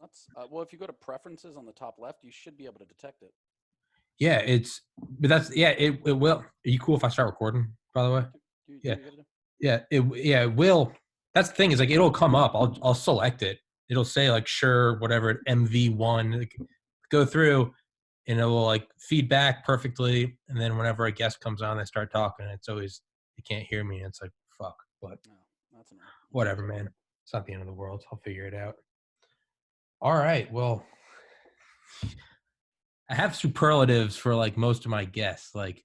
That's well, if you go to preferences on the top left, you should be able to detect it. Yeah, but that's, yeah, it will. Are you cool if I start recording, by the way? Do Yeah. what you gotta do. It will. That's the thing, is like, it'll come up. I'll select it. It'll say like, sure, whatever, MV1, like, go through, and it will like feedback perfectly. And then whenever a guest comes on, they start talking. It's always, you can't hear me. And it's like, fuck, but No, that's annoying. whatever, man. It's not the end of the world. I'll figure it out. All right. Well, I have superlatives for like most of my guests. Like,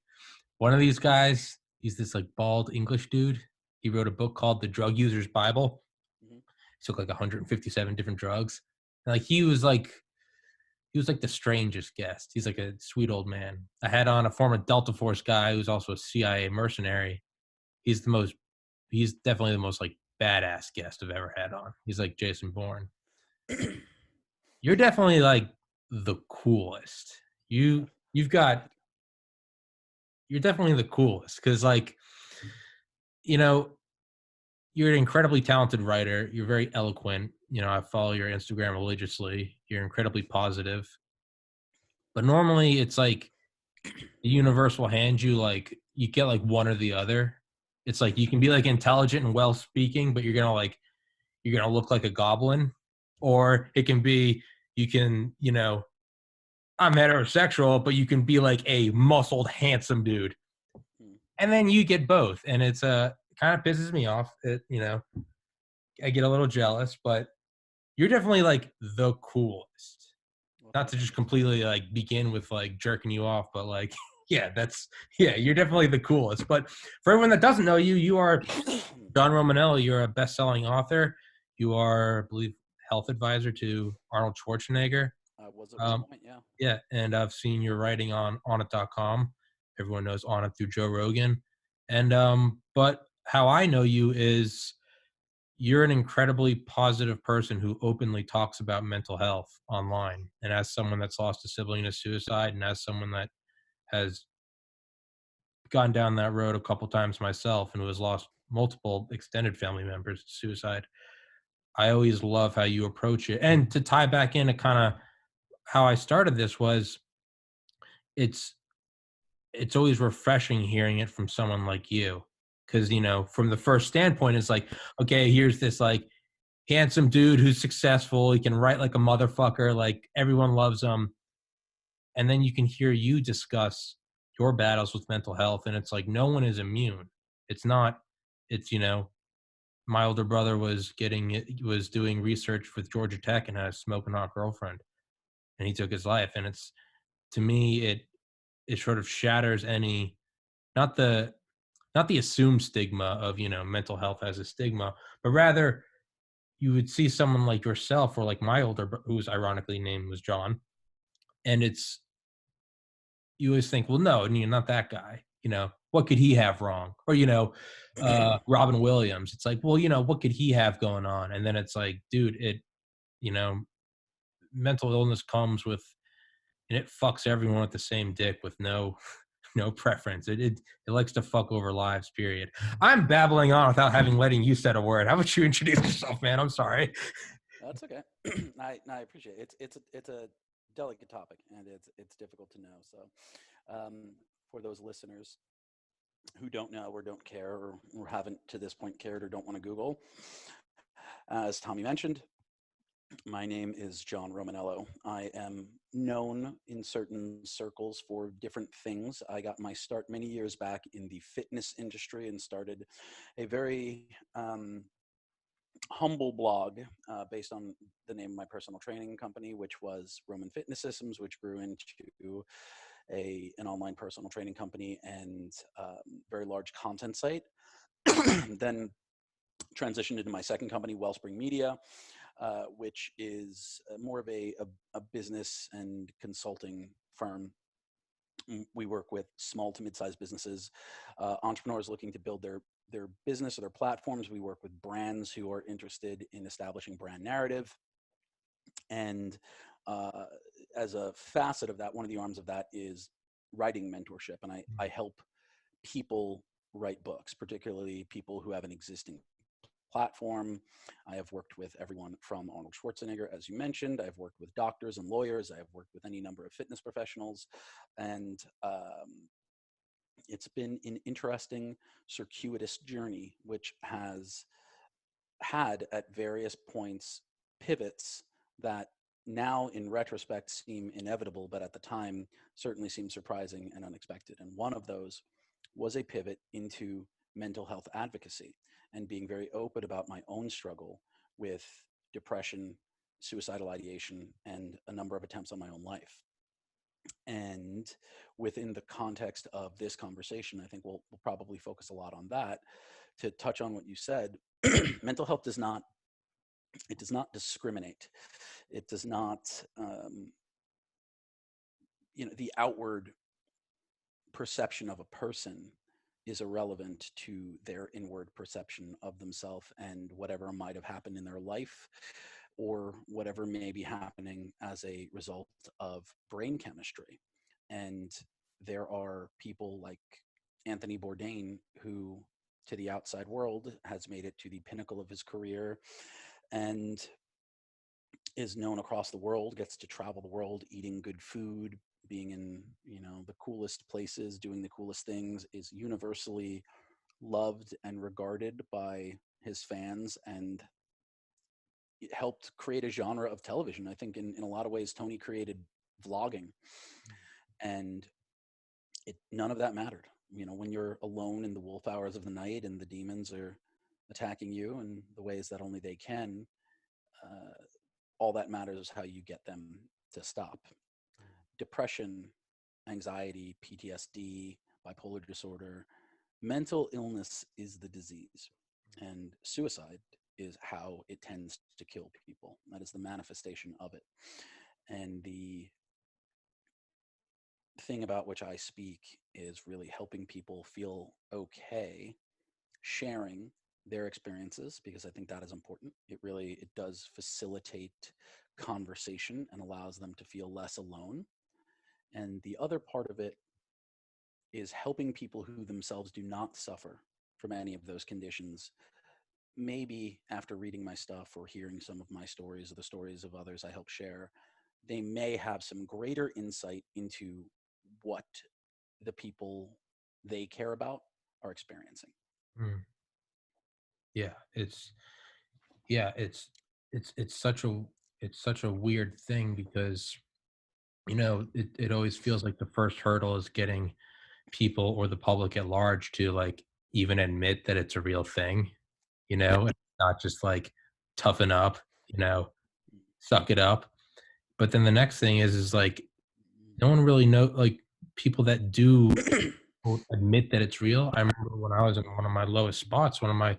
one of these guys, he's this like bald English dude. He wrote a book called The Drug User's Bible. Mm-hmm. He took like 157 different drugs. And like, he was like the strangest guest. He's like a sweet old man. I had on a former Delta Force guy who's also a CIA mercenary. He's definitely the most like badass guest I've ever had on. He's like Jason Bourne. You're definitely like the coolest. You've got, you're definitely the coolest, because like, you know, you're an incredibly talented writer. You're very eloquent. You know, I follow your Instagram religiously. You're incredibly positive. But normally it's like the universe will hand you like, you get like one or the other. It's like you can be like intelligent and well speaking, but you're gonna look like a goblin. Or it can be, you can, I'm heterosexual, but you can be like a muscled, handsome dude. And then you get both. And it's kind of pisses me off. I get a little jealous, but you're definitely like the coolest. Well, Not to just completely like begin with like jerking you off, but like, you're definitely the coolest. But for everyone that doesn't know you, you are John Romanello. You're a best-selling author. You are, I believe, health advisor to Arnold Schwarzenegger. was at one point, yeah. Yeah, and I've seen your writing on Onnit.com. Everyone knows Onnit through Joe Rogan. And but how I know you is you're an incredibly positive person who openly talks about mental health online. And as someone that's lost a sibling to suicide, and as someone that has gone down that road a couple times myself and who has lost multiple extended family members to suicide, I always love how you approach it. And to tie back into kind of how I started this was, it's always refreshing hearing it from someone like you. Because, from the first standpoint, it's like, okay, here's this like handsome dude who's successful. He can write like a motherfucker. Like, everyone loves him. And then you can hear you discuss your battles with mental health. And it's like, no one is immune. It's not, it's, my older brother was doing research with Georgia Tech and had a smoking hot girlfriend, and he took his life. And it's, to me, it sort of shatters any, not the assumed stigma of, mental health as a stigma, but rather you would see someone like yourself, or like my who's ironically named was John. And you always think, well, no, not that guy, what could he have wrong? Or, Robin Williams. It's like, well, what could he have going on? And then it's like, dude, you know, mental illness comes with, and it fucks everyone with the same dick with no preference. It likes to fuck over lives, period. I'm babbling on without letting you said a word. How about you introduce yourself, man? I'm sorry. That's okay. I appreciate it. It's a delicate topic, and it's difficult to know. So, for those listeners who don't know or don't care, or haven't to this point cared, or don't want to Google, as Tommy mentioned, my name is John Romanello. I am known in certain circles for different things. I got my start many years back in the fitness industry and started a very humble blog based on the name of my personal training company, which was Roman Fitness Systems, which grew into an online personal training company and very large content site. Then transitioned into my second company, Wellspring Media, which is more of a business and consulting firm. We work with small to mid-sized businesses, entrepreneurs looking to build their business or their platforms. We work with brands who are interested in establishing brand narrative. And as a facet of that, one of the arms of that is writing mentorship. And I help people write books, particularly people who have an existing platform. I have worked with everyone from Arnold Schwarzenegger, as you mentioned. I've worked with doctors and lawyers. I have worked with any number of fitness professionals. And it's been an interesting, circuitous journey, which has had at various points pivots that now in retrospect seem inevitable, but at the time certainly seemed surprising and unexpected. And one of those was a pivot into mental health advocacy and being very open about my own struggle with depression, suicidal ideation, and a number of attempts on my own life. And within the context of this conversation, I think we'll probably focus a lot on that. To touch on what you said, mental health does not discriminate. It does not, the outward perception of a person is irrelevant to their inward perception of themselves and whatever might have happened in their life or whatever may be happening as a result of brain chemistry. And there are people like Anthony Bourdain who, to the outside world, has made it to the pinnacle of his career and is known across the world, gets to travel the world, eating good food, being in, the coolest places, doing the coolest things, is universally loved and regarded by his fans, and it helped create a genre of television. I think in a lot of ways, Tony created vlogging, and none of that mattered. When you're alone in the wolf hours of the night and the demons are attacking you in the ways that only they can, all that matters is how you get them to stop. Depression, anxiety, PTSD, bipolar disorder, mental illness is the disease, and suicide is how it tends to kill people. That is the manifestation of it. And the thing about which I speak is really helping people feel okay sharing their experiences, because I think that is important. It does facilitate conversation and allows them to feel less alone. And the other part of it is helping people who themselves do not suffer from any of those conditions. Maybe after reading my stuff or hearing some of my stories or the stories of others I help share, they may have some greater insight into what the people they care about are experiencing. Mm. Yeah, it's such a weird thing because it always feels like the first hurdle is getting people or the public at large to like even admit that it's a real thing, and not just like toughen up, suck it up. But then the next thing is like no one really know like people that do admit that it's real. I remember when I was in one of my lowest spots, one of my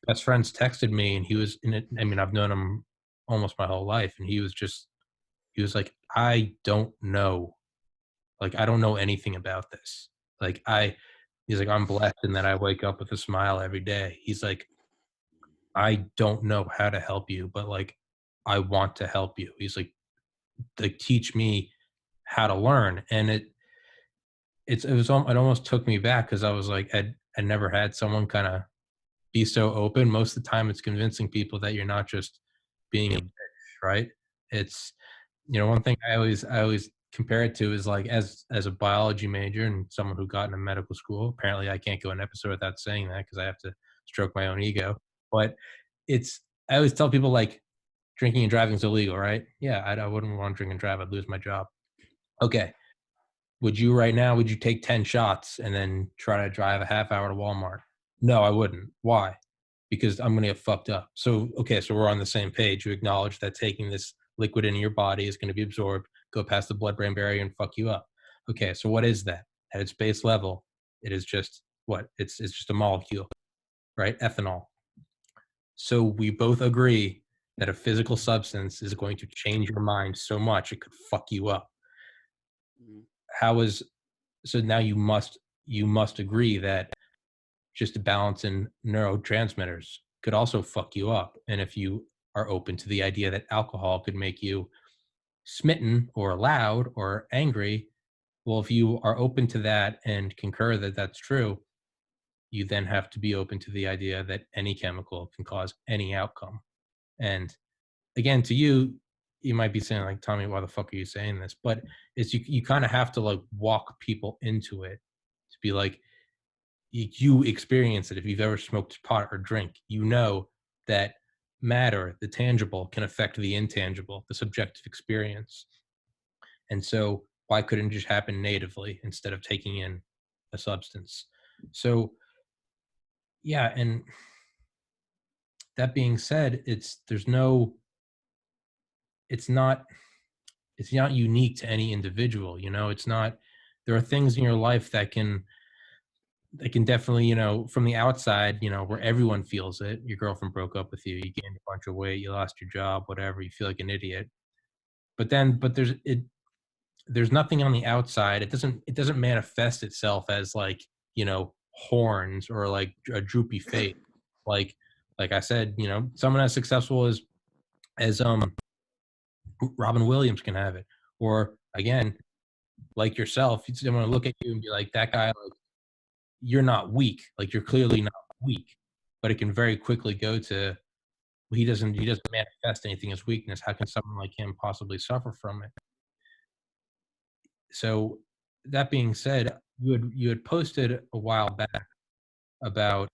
best friends texted me and he was in it. I mean, I've known him almost my whole life, and he was like, I don't know. Like, I don't know anything about this. Like, he's like, I'm blessed in that I wake up with a smile every day. He's like, I don't know how to help you, but like, I want to help you. He's like, teach me how to learn. And it almost took me back because I was like, I never had someone kind of be so open. Most of the time it's convincing people that you're not just being a bitch, right? It's, one thing I always compare it to is like as a biology major and someone who got into medical school, apparently I can't go an episode without saying that because I have to stroke my own ego. But I always tell people like drinking and driving is illegal, right? Yeah, I wouldn't want to drink and drive. I'd lose my job. Okay. Would you take 10 shots and then try to drive a half hour to Walmart? No, I wouldn't. Why? Because I'm going to get fucked up. So, okay, so we're on the same page. You acknowledge that taking this liquid into your body is going to be absorbed, go past the blood-brain barrier and fuck you up. Okay, so what is that? At its base level, it is just what? It's just a molecule, right? Ethanol. So we both agree that a physical substance is going to change your mind so much it could fuck you up. So now you must agree that just a balance in neurotransmitters could also fuck you up. And if you are open to the idea that alcohol could make you smitten or loud or angry, well, if you are open to that and concur that that's true, you then have to be open to the idea that any chemical can cause any outcome. And again, to you, you might be saying like, Tommy, why the fuck are you saying this? But it's you kind of have to like walk people into it to be like, you experience it. If you've ever smoked pot or drink, you know that matter, the tangible, can affect the intangible, the subjective experience. And so why couldn't it just happen natively instead of taking in a substance? So yeah, and that being said, it's not it's not unique to any individual, you know. It's not There are things in your life that can definitely, you know, from the outside, you know, where everyone feels it. Your girlfriend broke up with you, you gained a bunch of weight, you lost your job, whatever, you feel like an idiot. But there's nothing on the outside. It doesn't manifest itself as like, you know, horns or like a droopy face. Like like I said, you know, someone as successful as Robin Williams can have it. Or again, like yourself, someone to look at you and be like, that guy, like, you're not weak. Like you're clearly not weak. But it can very quickly go to, well, he doesn't manifest anything as weakness. How can someone like him possibly suffer from it? So that being said, you had posted a while back about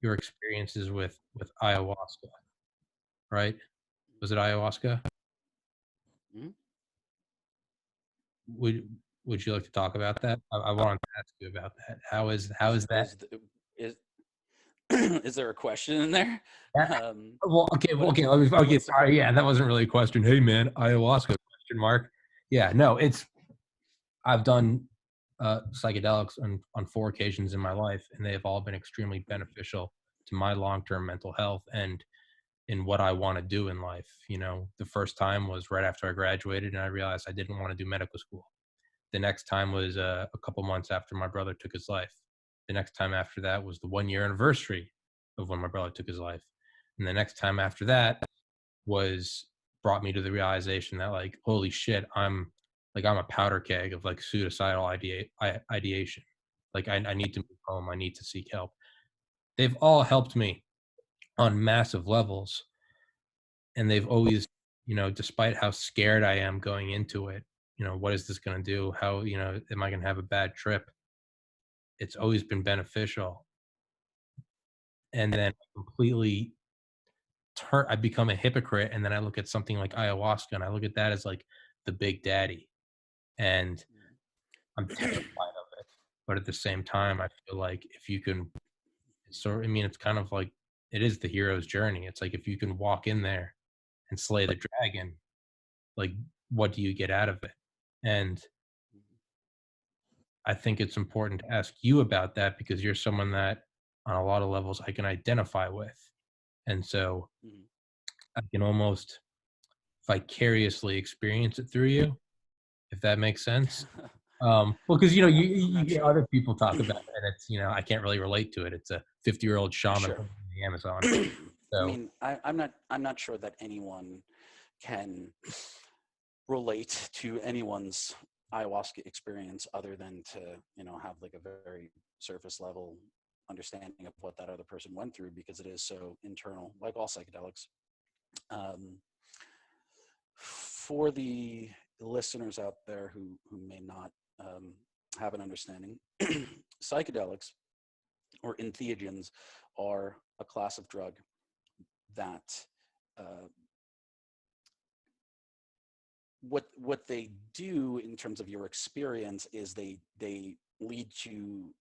your experiences with ayahuasca, right? Was it ayahuasca? Mhm. Would would you like to talk about that? I wanted to ask you about that. How is that? Is is there a question in there? Yeah, well, okay, What okay. Let me. Okay, what's the sorry. Yeah, that wasn't really a question. Hey, man, ayahuasca? Question mark. Yeah, no, it's I've done psychedelics on 4 occasions in my life, and they have all been extremely beneficial to my long-term mental health and in what I want to do in life. You know, the first time was right after I graduated, and I realized I didn't want to do medical school. The next time was a couple months after my brother took his life. The next time after that was the 1 year anniversary of when my brother took his life. And the next time after that was brought me to the realization that like, holy shit, I'm a powder keg of like suicidal ideation. Like I need to move home. I need to seek help. They've all helped me on massive levels. And they've always, you know, despite how scared I am going into it, you know, what is this going to do? How, you know, am I going to have a bad trip? It's always been beneficial. And then completely I become a hypocrite. And then I look at something like ayahuasca and I look at that as like the big daddy. And I'm terrified of it. But at the same time, I feel like if you can, so, I mean, it's kind of like, it is the hero's journey. It's like if you can walk in there and slay the dragon, like, what do you get out of it? And I think it's important to ask you about that because you're someone that, on a lot of levels, I can identify with. And so Mhm. I can almost vicariously experience it through you, if that makes sense. Well, because you know, I'm you not get sure. other people talk about it, and it's, you know, I can't really relate to it. It's a 50-year-old shaman Sure. from the Amazon. I So mean, I'm not sure that anyone can relate to anyone's ayahuasca experience other than to, you know, have like a very surface level understanding of what that other person went through because it is so internal, like all psychedelics. Um, for the listeners out there who may not have an understanding, psychedelics or entheogens are a class of drug that uh, what they do in terms of your experience is they lead to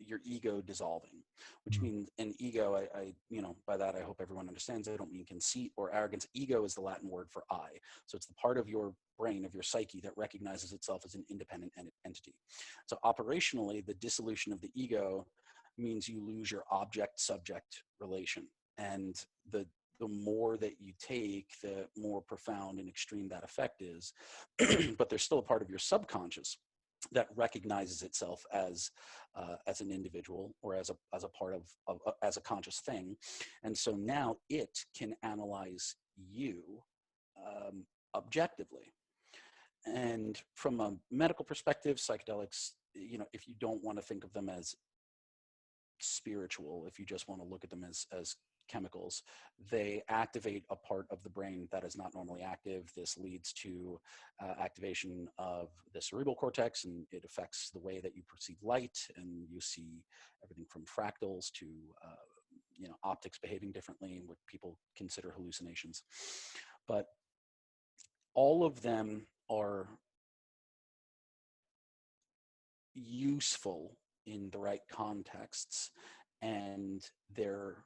your ego dissolving, which mm, means an ego, I you know, by that I hope everyone understands, I don't mean conceit or arrogance. Ego is the Latin word for I. So it's the part of your brain, of your psyche, that recognizes itself as an independent entity. So operationally, the dissolution of the ego means you lose your object subject relation, and the more that you take, the more profound and extreme that effect is. But there's still a part of your subconscious that recognizes itself as an individual or as a part of as a conscious thing, and so now it can analyze you objectively. And from a medical perspective, psychedelics, you know, if you don't want to think of them as spiritual if you just want to look at them as chemicals. They activate a part of the brain that is not normally active. This leads to activation of the cerebral cortex, and it affects the way that you perceive light, and you see everything from fractals to optics behaving differently, and what people consider hallucinations. But all of them are useful in the right contexts, and their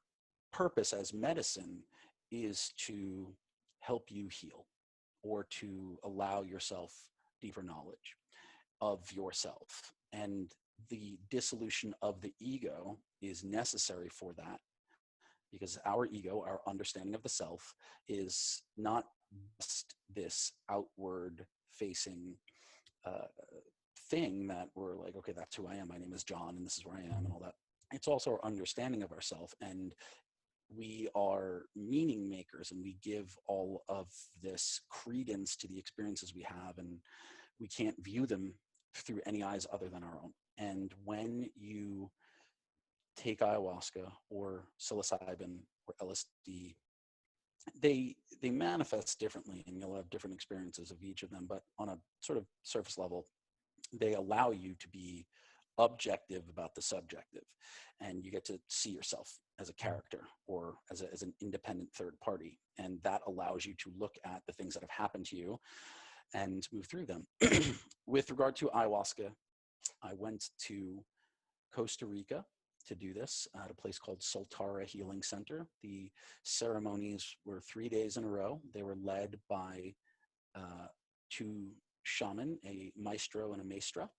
purpose as medicine is to help you heal, or to allow yourself deeper knowledge of yourself. And the dissolution of the ego is necessary for that, because our ego, our understanding of the self, is not just this outward facing thing that we're like, okay, that's who I am. My name is John, and this is where I am, and all that. It's also our understanding of ourself, and we are meaning makers, and we give all of this credence to the experiences we have, and we can't view them through any eyes other than our own. And when you take ayahuasca or psilocybin or LSD, they manifest differently, and you'll have different experiences of each of them. But on a sort of surface level, they allow you to be objective about the subjective, and you get to see yourself as a character, or as an independent third party, and that allows you to look at the things that have happened to you and move through them. With regard to ayahuasca, I went to Costa Rica to do this at a place called Soltara Healing Center. The ceremonies were 3 days in a row. They were led by two shaman, a maestro and a maestra.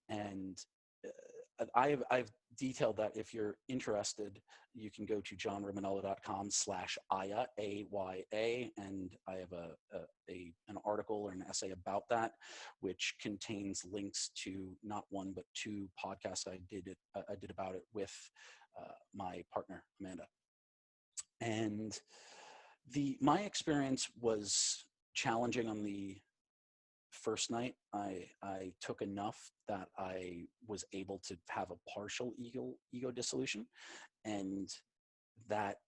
And I've detailed that. If you're interested, you can go to johnromanello.com/Aya, AYA, and I have an article or an essay about that, which contains links to not one but two podcasts I did about it with my partner Amanda. And my experience was challenging on the first night. I took enough that I was able to have a partial ego dissolution, and that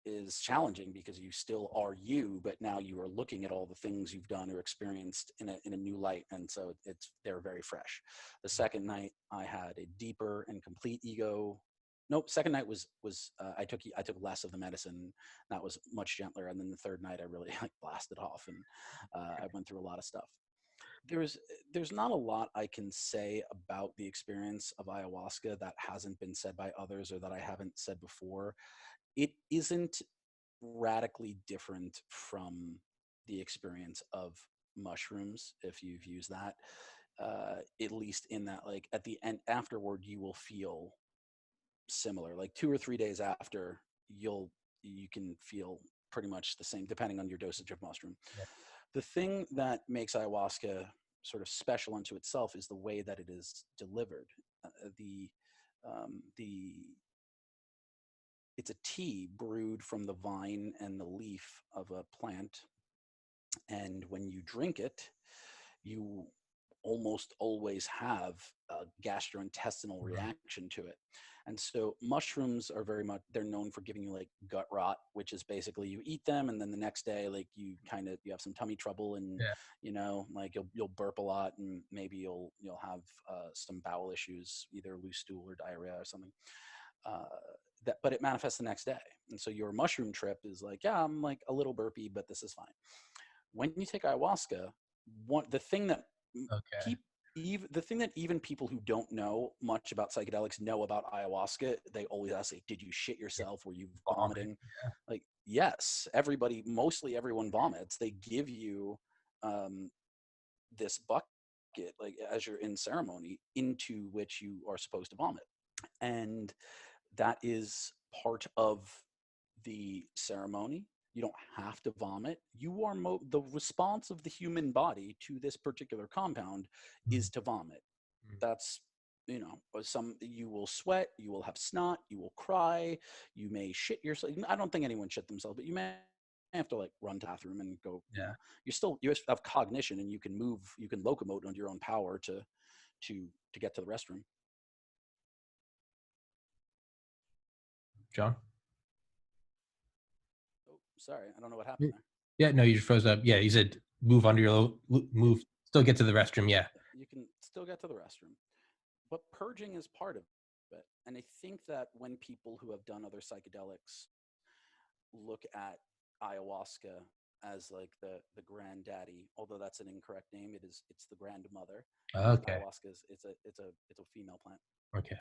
is challenging because you still are you, but now you are looking at all the things you've done or experienced in a new light, and so they're very fresh. The second night, I had a deeper and complete ego. Nope. Second night was I took less of the medicine. That was much gentler, and then the third night I really blasted off, and I went through a lot of stuff. There's not a lot I can say about the experience of ayahuasca that hasn't been said by others, or that I haven't said before. It isn't radically different from the experience of mushrooms, if you've used that, at least in that, like, at the end afterward, you will feel similar. Like 2 or 3 days after, you can feel pretty much the same, depending on your dosage of mushroom. Yeah. The thing that makes ayahuasca sort of special unto itself is the way that it is delivered. It's a tea brewed from the vine and the leaf of a plant, and when you drink it, you almost always have a gastrointestinal reaction to it. And so mushrooms are they're known for giving you like gut rot, which is basically you eat them and then the next day, like, you have some tummy trouble, and like you'll burp a lot, and maybe you'll have some bowel issues, either loose stool or diarrhea or something. But it manifests the next day. And so your mushroom trip is like, yeah, I'm like a little burpy, but this is fine. When you take ayahuasca, the thing that even people who don't know much about psychedelics know about ayahuasca, they always ask, like, did you shit yourself? Were you vomiting? Yeah. Like, yes, mostly everyone vomits. They give you this bucket, like, as you're in ceremony, into which you are supposed to vomit. And that is part of the ceremony. You don't have to vomit. You are the response of the human body to this particular compound is to vomit. That's, you will sweat, you will have snot, you will cry, you may shit yourself. I don't think anyone shit themselves, but you may have to like run to the bathroom and go. Yeah. You have cognition, and you can locomote under your own power to get to the restroom. John? Oh, sorry, I don't know what happened there. Yeah, no, you just froze up. Yeah, you said move under your move. Still get to the restroom. Yeah. You can still get to the restroom, but purging is part of it. And I think that when people who have done other psychedelics look at ayahuasca as like the granddaddy, although that's an incorrect name, it's the grandmother, because Okay. ayahuasca is it's a female plant. Okay.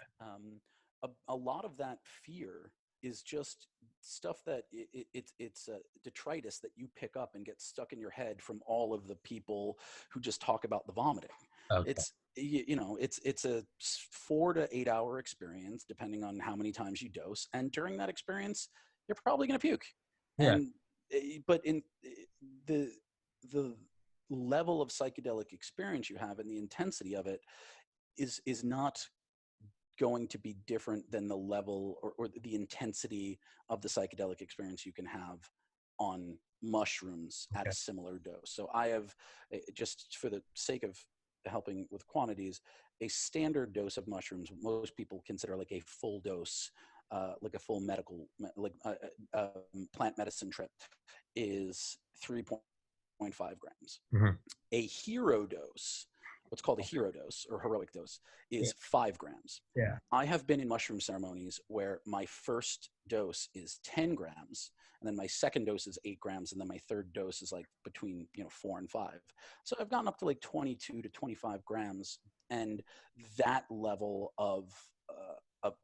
A lot of that fear is just stuff that it's detritus that you pick up and get stuck in your head from all of the people who just talk about the vomiting. Okay. It's it's a 4 to 8 hour experience depending on how many times you dose, and during that experience you're probably going to puke. Yeah. And but in the the level of psychedelic experience you have and the intensity of it is not going to be different than the level or the intensity of the psychedelic experience you can have on mushrooms at a similar dose. So I have, just for the sake of helping with quantities, a standard dose of mushrooms most people consider like a full dose, like a full medical, like plant medicine trip, is 3.5 grams. Mhm. A hero dose, what's called a hero dose or heroic dose, Yeah. is 5 grams. Yeah. I have been in mushroom ceremonies where my first dose is 10 grams, and then my second dose is 8 grams, and then my third dose is like between 4 and 5. So I've gotten up to like 22 to 25 grams, and that level of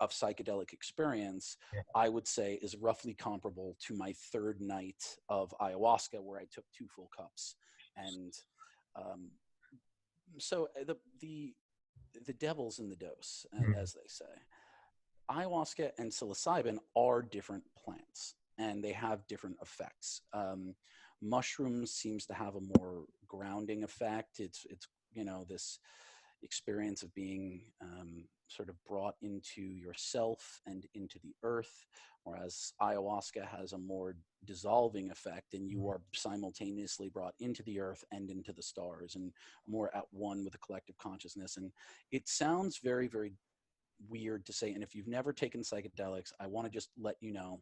psychedelic experience, Yeah. I would say, is roughly comparable to my third night of ayahuasca, where I took 2 full cups. And so the devil's in the dose, as they say. Ayahuasca and psilocybin are different plants, and they have different effects. Mushrooms seems to have a more grounding effect. It's this experience of being sort of brought into yourself and into the earth, whereas ayahuasca has a more dissolving effect, and you are simultaneously brought into the earth and into the stars, and more at one with the collective consciousness. And it sounds very, very weird to say, and if you've never taken psychedelics, I want to just let you know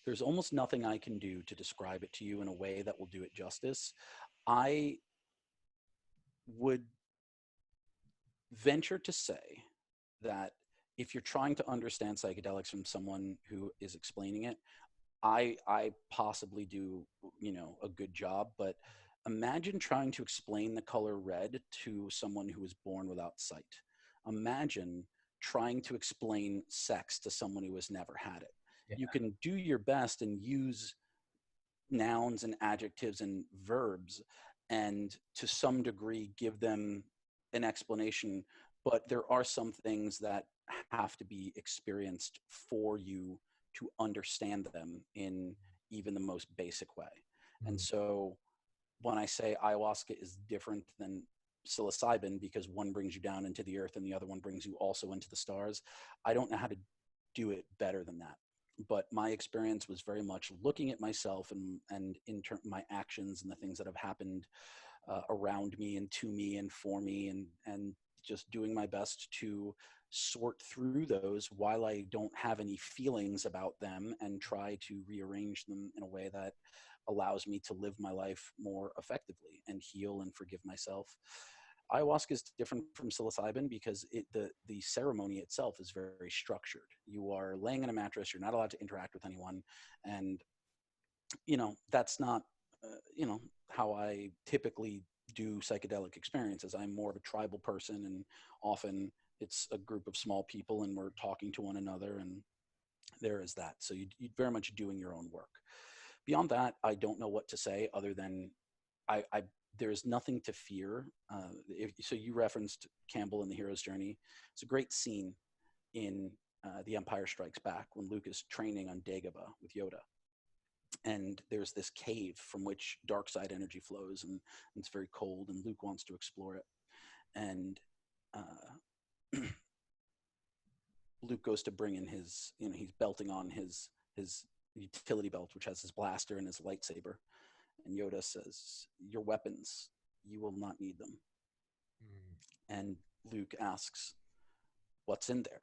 there's almost nothing I can do to describe it to you in a way that will do it justice. I would venture to say that if you're trying to understand psychedelics from someone who is explaining it, I possibly do, a good job, but imagine trying to explain the color red to someone who was born without sight. Imagine trying to explain sex to someone who has never had it. Yeah. You can do your best and use nouns and adjectives and verbs, and to some degree give them an explanation, but there are some things that have to be experienced for you to understand them in even the most basic way. And so when I say ayahuasca is different than psilocybin because one brings you down into the earth and the other one brings you also into the stars, I don't know how to do it better than that. But my experience was very much looking at myself and my actions and the things that have happened around me and to me and for me, and just doing my best to sort through those while I don't have any feelings about them, and try to rearrange them in a way that allows me to live my life more effectively and heal and forgive myself. Ayahuasca is different from psilocybin because the ceremony itself is very structured. You are laying in a mattress, you're not allowed to interact with anyone, and that's not how I typically do psychedelic experiences. I'm more of a tribal person, and often it's a group of small people and we're talking to one another, and there is that. So you're very much doing your own work. Beyond that, I don't know what to say other than I there's nothing to fear. So you referenced Campbell in The Hero's Journey. It's a great scene in The Empire Strikes Back when Luke is training on Dagobah with Yoda. And there's this cave from which dark side energy flows, and it's very cold, and Luke wants to explore it. And Luke goes to bring in his, he's belting on his utility belt, which has his blaster and his lightsaber. And Yoda says, "Your weapons, you will not need them." And Luke asks, "What's in there?"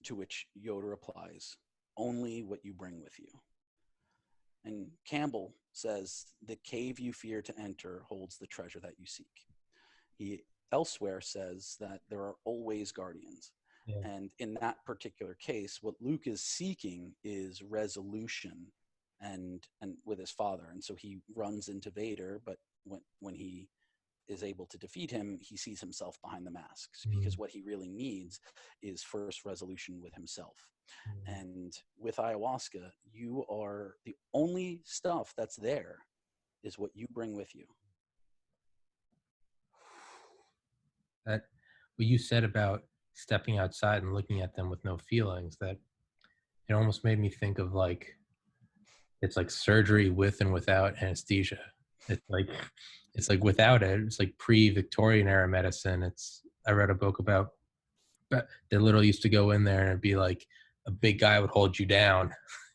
To which Yoda replies, only what you bring with you. And Campbell says, the cave you fear to enter holds the treasure that you seek. He elsewhere says that there are always guardians. Yeah. And in that particular case, what Luke is seeking is resolution and with his father. And so he runs into Vader, but when he is able to defeat him, he sees himself behind the masks, because what he really needs is first resolution with himself. And with ayahuasca, you are the only stuff that's there is what you bring with you. That what you said about stepping outside and looking at them with no feelings, that it almost made me think of like, it's like surgery with and without anesthesia. It's like without it, it's like pre-Victorian era medicine. I read a book about that literally used to go in there and it'd be like a big guy would hold you down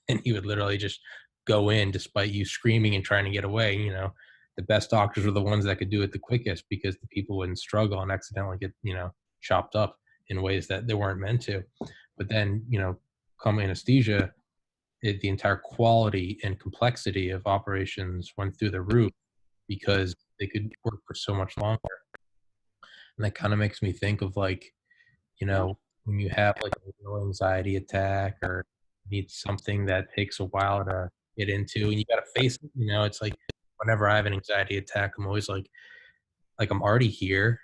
and he would literally just go in despite you screaming and trying to get away. You know, the best doctors were the ones that could do it the quickest, because the people wouldn't struggle and accidentally get, chopped up in ways that they weren't meant to. But then, come anesthesia, the entire quality and complexity of operations went through the roof because they could work for so much longer. And that kind of makes me think of like, when you have like a real anxiety attack or need something that takes a while to get into and you got to face it, it's like whenever I have an anxiety attack, I'm always like I'm already here.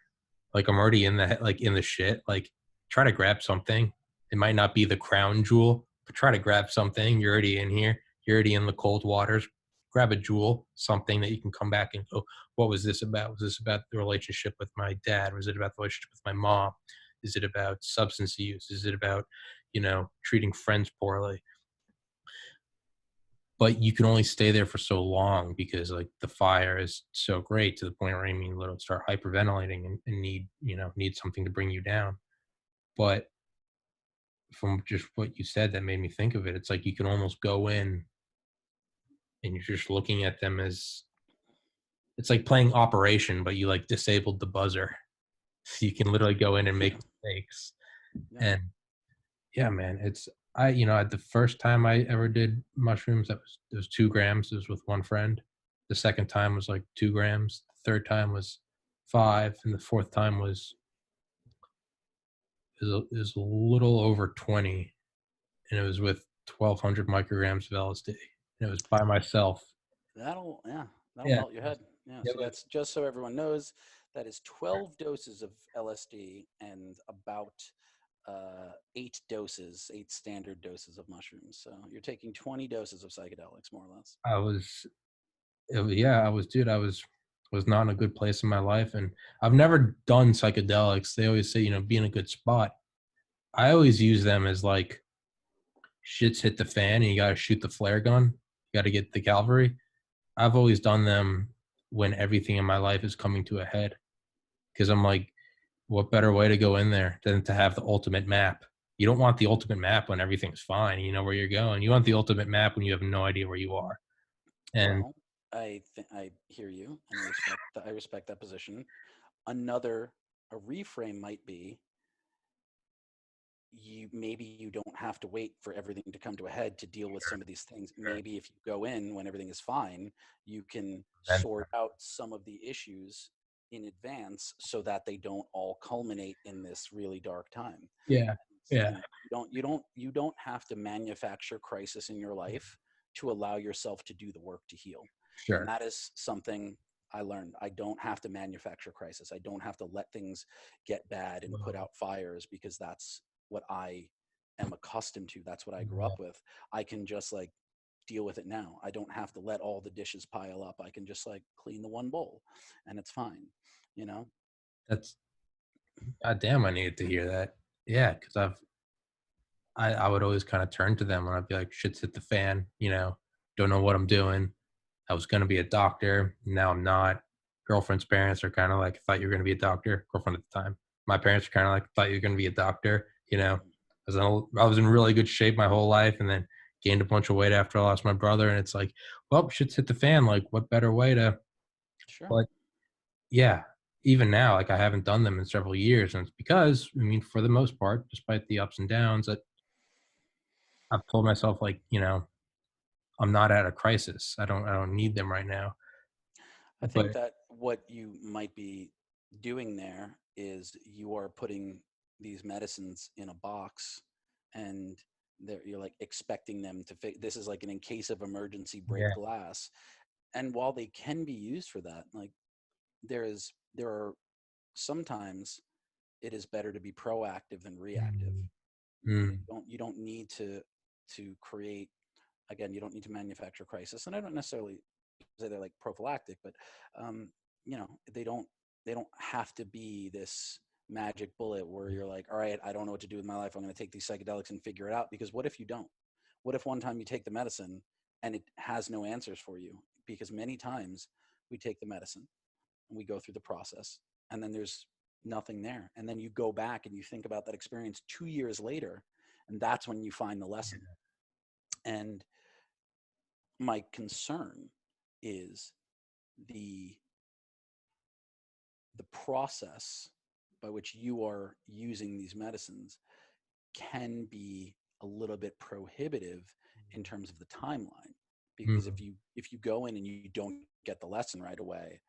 Like I'm already in the shit. Like try to grab something. It might not be the crown jewel, but try to grab something. You're already in here. You're already in the cold waters. Grab a jewel, something that you can come back and go, what was this about? Was this about the relationship with my dad? Was it about the relationship with my mom? Is it about substance use? Is it about, treating friends poorly? But you can only stay there for so long because like the fire is so great to the point where you literally start hyperventilating and need something to bring you down. But from just what you said, that made me think of it. It's like you can almost go in and you're just looking at them as, it's like playing Operation, but you like disabled the buzzer. So you can literally go in and make mistakes. Yeah. And yeah, man, the first time I ever did mushrooms, it was 2 grams. It was with one friend. The second time was like 2 grams. The third time was 5, and the fourth time was it was a little over 20, and it was with 1,200 micrograms of LSD. And it was by myself. That'll Yeah. melt your head. Yeah. Yeah, So that's just so everyone knows, that is 12 doses of LSD and about 8 standard doses of mushrooms. So you're taking 20 doses of psychedelics, more or less. I was not in a good place in my life, and I've never done psychedelics. They always say, be in a good spot. I always use them as like shit's hit the fan and you got to shoot the flare gun. You got to get the cavalry. I've always done them when everything in my life is coming to a head, because I'm like, what better way to go in there than to have the ultimate map? You don't want the ultimate map when everything's fine, you know where you're going. You want the ultimate map when you have no idea where you are. And Well, I hear you, and I respect that position. A reframe might be, maybe you don't have to wait for everything to come to a head to deal with some of these things. Maybe if you go in when everything is fine, you can sort out some of the issues in advance so that they don't all culminate in this really dark time. yeah. And you don't have to manufacture crisis in your life to allow yourself to do the work to heal. Sure. And that is something I learned. I don't have to manufacture crisis. I don't have to let things get bad and put out fires, because that's what I am accustomed to. That's what I grew up with. I can just like deal with it now. I don't have to let all the dishes pile up. I can just like clean the one bowl and it's fine. That's, God damn, I needed to hear that. Yeah, because I would always kind of turn to them when I'd be like, shit's hit the fan, don't know what I'm doing. I was going to be a doctor. Now I'm not. Girlfriend's parents are kind of like, thought you were going to be a doctor. Girlfriend at the time. My parents are kind of like, thought you were going to be a doctor. I was in really good shape my whole life, and then gained a bunch of weight after I lost my brother. And it's like, well, shit's hit the fan. Like, what better way to? Sure. But yeah, even now, like I haven't done them in several years, and it's because, for the most part, despite the ups and downs, that I've told myself, like, I'm not at a crisis. I don't need them right now. I think But that what you might be doing there is you are putting these medicines in a box, and you're like expecting them to fix. This is like an in case of emergency break yeah. glass. And while they can be used for that, like there are sometimes it is better to be proactive than reactive. Mm, You mm, don't need to create, again, you don't need to manufacture crisis. And I don't necessarily say they're like prophylactic, but um, they don't have to be this magic bullet where you're like, all right, I don't know what to do with my life. I'm going to take these psychedelics and figure it out. Because what if you don't? What if one time you take the medicine and it has no answers for you? Because many times we take the medicine and we go through the process, and then there's nothing there. And then you go back and you think about that experience 2 years later, and that's when you find the lesson. And my concern is the the process by which you are using these medicines can be a little bit prohibitive in terms of the timeline. Because mm, if you go in and you don't get the lesson right away,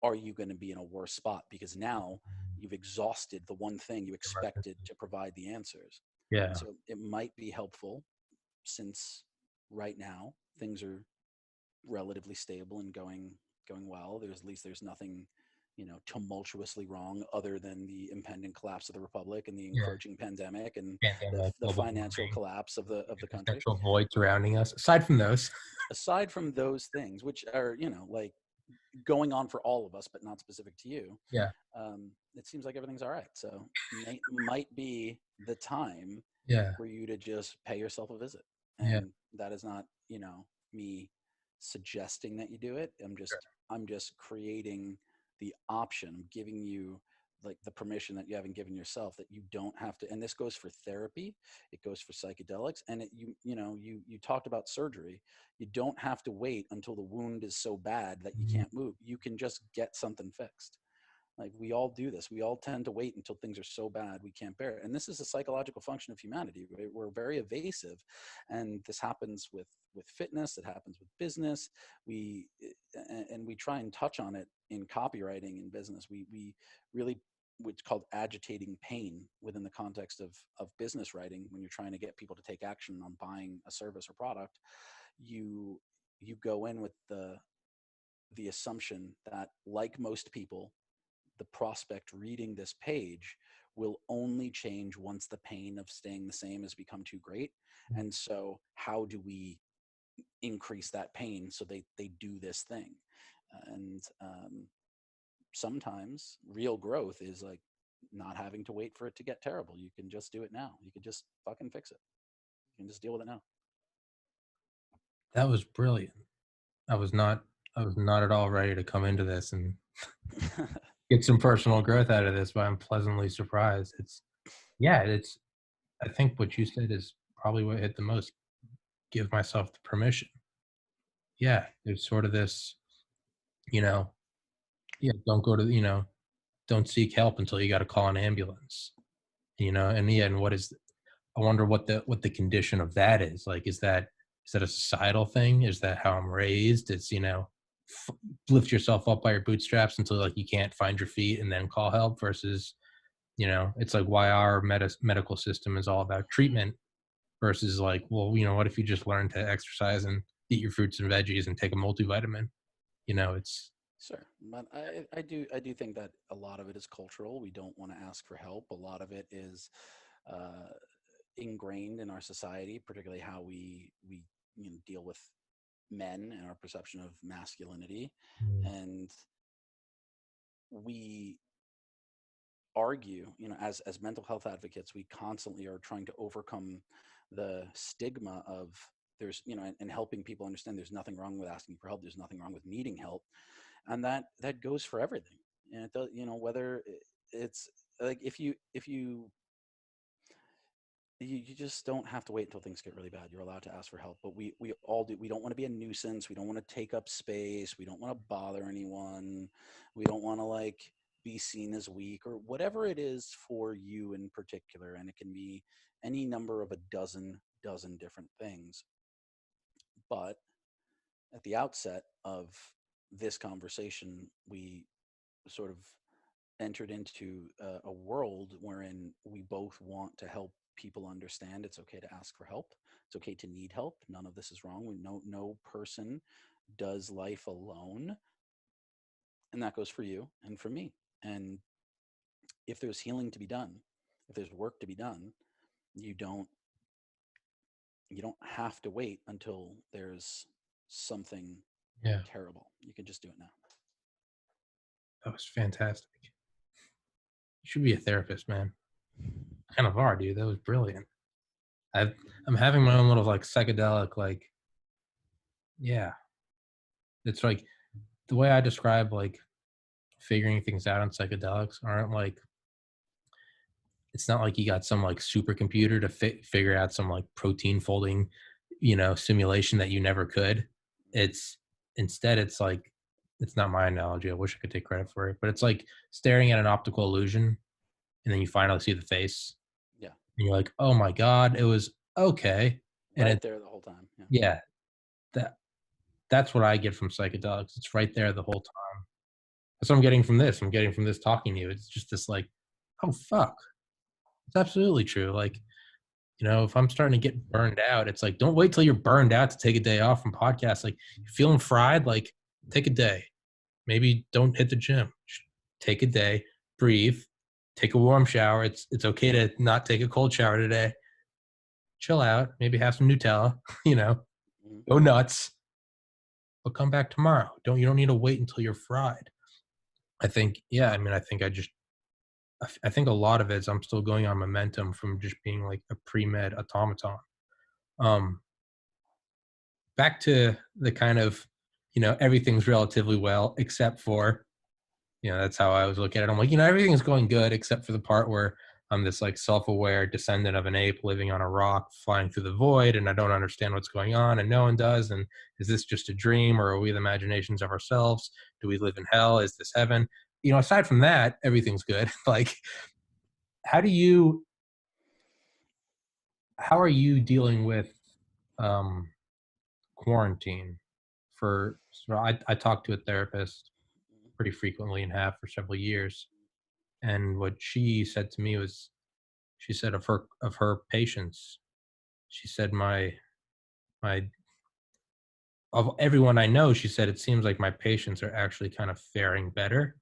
are you going to be in a worse spot? Because now you've exhausted the one thing you expected to provide the answers. And yeah. so it might be helpful, since right now things are relatively stable and going well. There's at least there's nothing, tumultuously wrong, other than the impending collapse of the republic and the Yeah. encroaching pandemic and Pandemic, the global financial warming, collapse of the country. existential void surrounding us. Aside from those, Aside from those things, which are, like going on for all of us, but not specific to you, yeah, it seems like everything's all right. So might be the time yeah, for you to just pay yourself a visit. yeah, And that is not, me suggesting that you do it. I'm just creating the option. I'm giving you like the permission that you haven't given yourself, that you don't have to. And this goes for therapy, it goes for psychedelics, and you talked about surgery. You don't have to wait until the wound is so bad that you mm, can't move. You can just get something fixed. Like, we all do this. We all tend to wait until things are so bad we can't bear it. And this is a psychological function of humanity. Right? We're very evasive, and this happens with fitness. It happens with business. We and we try and touch on it in copywriting and business. We really, what's called agitating pain within the context of business writing. When you're trying to get people to take action on buying a service or product, you you go in with the assumption that, like most people, the prospect reading this page will only change once the pain of staying the same has become too great. And so how do we increase that pain so they do this thing? And sometimes real growth is like not having to wait for it to get terrible. You can just do it now. You can just fucking fix it. You can just deal with it now. that was brilliant. I was not, I was not at all ready to come into this and get some personal growth out of this, but I'm pleasantly surprised. Yeah, I think what you said is probably what hit the most. Give myself the permission. Yeah, there's sort of this, you know, yeah, don't go to, don't seek help until you got to call an ambulance, and yeah, and I wonder what the condition of that is. Like, is that a societal thing? Is that how I'm raised? It's, f- lift yourself up by your bootstraps until like you can't find your feet and then call help versus, it's like why our medical system is all about treatment versus like, well, what if you just learn to exercise and eat your fruits and veggies and take a multivitamin? It's Sure, but I do think that a lot of it is cultural. We don't want to ask for help. A lot of it is uh, ingrained in our society, particularly how we deal with men and our perception of masculinity. mm, And we argue, as mental health advocates, we constantly are trying to overcome the stigma of there's, and helping people understand there's nothing wrong with asking for help. There's nothing wrong with needing help. And that goes for everything. And it does, whether it's like, you just don't have to wait until things get really bad. You're allowed to ask for help, but we all do. We don't want to be a nuisance. We don't want to take up space. We don't want to bother anyone. We don't want to like be seen as weak or whatever it is for you in particular. And it can be any number of a dozen dozen different things. But at the outset of this conversation, we sort of entered into a world wherein we both want to help people understand it's okay to ask for help. It's okay to need help. None of this is wrong. No person does life alone. And that goes for you and for me. And if there's healing to be done, if there's work to be done, you don't have to wait until there's something Yeah, terrible. You can just do it now. that was fantastic. You should be a therapist, man. Kind of are, dude. That was brilliant. I'm having my own little like psychedelic, like, yeah. It's like the way I describe like figuring things out on psychedelics aren't like, it's not like you got some like supercomputer to figure out some like protein folding, simulation that you never could. It's instead, it's like, it's not my analogy. I wish I could take credit for it, but it's like staring at an optical illusion and then you finally see the face Yeah. and you're like, oh my God, it was okay. And Right there the whole time. Yeah. yeah, that that's what I get from psychedelics. It's right there the whole time. That's what I'm getting from this. I'm getting from this talking to you. It's just this like, oh fuck. It's absolutely true. Like, if I'm starting to get burned out, it's like, don't wait till you're burned out to take a day off from podcasts. Like, you're feeling fried, like, take a day. Maybe don't hit the gym. Just take a day, breathe, take a warm shower. It's okay to not take a cold shower today. Chill out, maybe have some Nutella, Mm-hmm. go nuts. But come back tomorrow. You don't need to wait until you're fried. I think, yeah, I mean, I think a lot of it is I'm still going on momentum from just being like a pre-med automaton. Um, Back to the kind of, everything's relatively well, except for, that's how I was looking at it. I'm like, everything's going good except for the part where I'm this like self-aware descendant of an ape living on a rock, flying through the void, and I don't understand what's going on, and no one does. And is this just a dream, or are we the imaginations of ourselves? Do we live in hell? Is this heaven? Aside from that, everything's good. Like, how are you dealing with um, quarantine? So I talked to a therapist pretty frequently and have for several years, and what she said to me was, she said of her patients, she said my of everyone I know, she said it seems like my patients are actually kind of faring better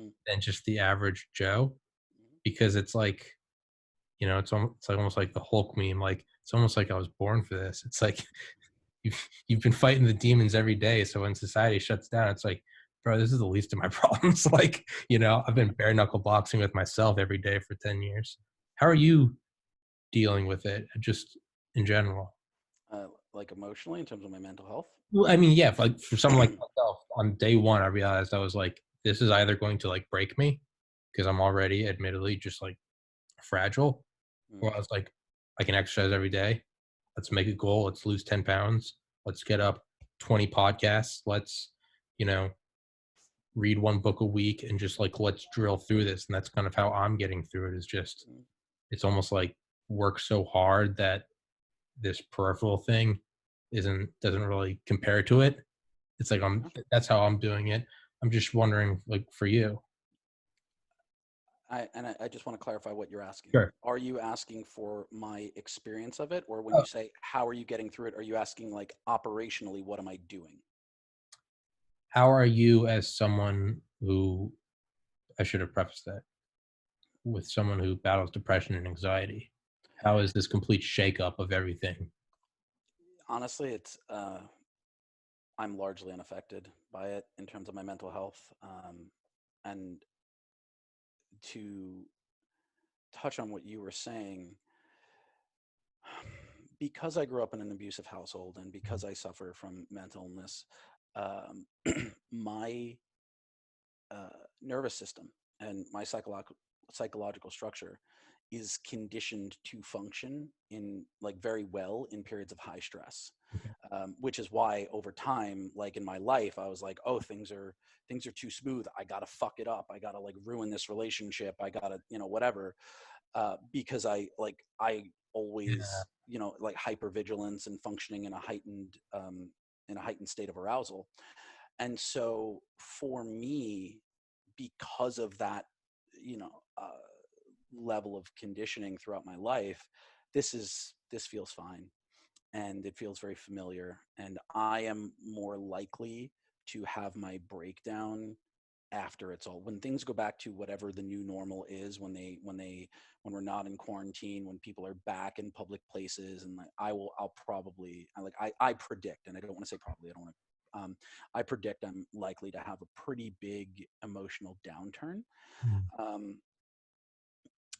Mm-hmm. than just the average Joe, because it's like, it's like almost like the Hulk meme. Like, it's almost like I was born for this. It's like you've been fighting the demons every day. So when society shuts down, it's like, bro, this is the least of my problems. Like, I've been bare knuckle boxing with myself every day for 10 years. How are you dealing with it, just in general? Like emotionally, in terms of my mental health. Well, I mean, yeah, like for someone like myself, on day one, I realized I was like, this is either going to like break me because I'm already admittedly just like fragile, Mm. or I was like, I can exercise every day. Let's make a goal. Let's lose 10 pounds. Let's get up 20 podcasts. Let's, you know, read one book a week and just like, let's drill through this. And that's kind of how I'm getting through it, is just, Mm. it's almost like work so hard that this peripheral thing doesn't really compare to it. It's like, that's how I'm doing it. I'm just wondering, like, for you. I just want to clarify what you're asking. Sure. Are you asking for my experience of it, or when Oh, you say how are you getting through it, are you asking like operationally what am I doing? how are you, as someone who, I should have prefaced that with someone who battles depression and anxiety, how is this complete shakeup of everything? Honestly, it's I'm largely unaffected by it in terms of my mental health. And to touch on what you were saying, because I grew up in an abusive household and because I suffer from mental illness, um, my nervous system and my psychological structure is conditioned to function in like very well in periods of high stress, Okay. which is why over time, like in my life, I was like, oh, things are too smooth. I gotta fuck it up. I gotta like ruin this relationship. I gotta, whatever. Because I always, like hypervigilance and functioning in a heightened state of arousal. And so for me, because of that, level of conditioning throughout my life, this feels fine, and it feels very familiar. And I am more likely to have my breakdown after it's all, when things go back to whatever the new normal is, when we're not in quarantine, when people are back in public places, and I predict, and I don't want to say probably, I don't want to, I predict I'm likely to have a pretty big emotional downturn.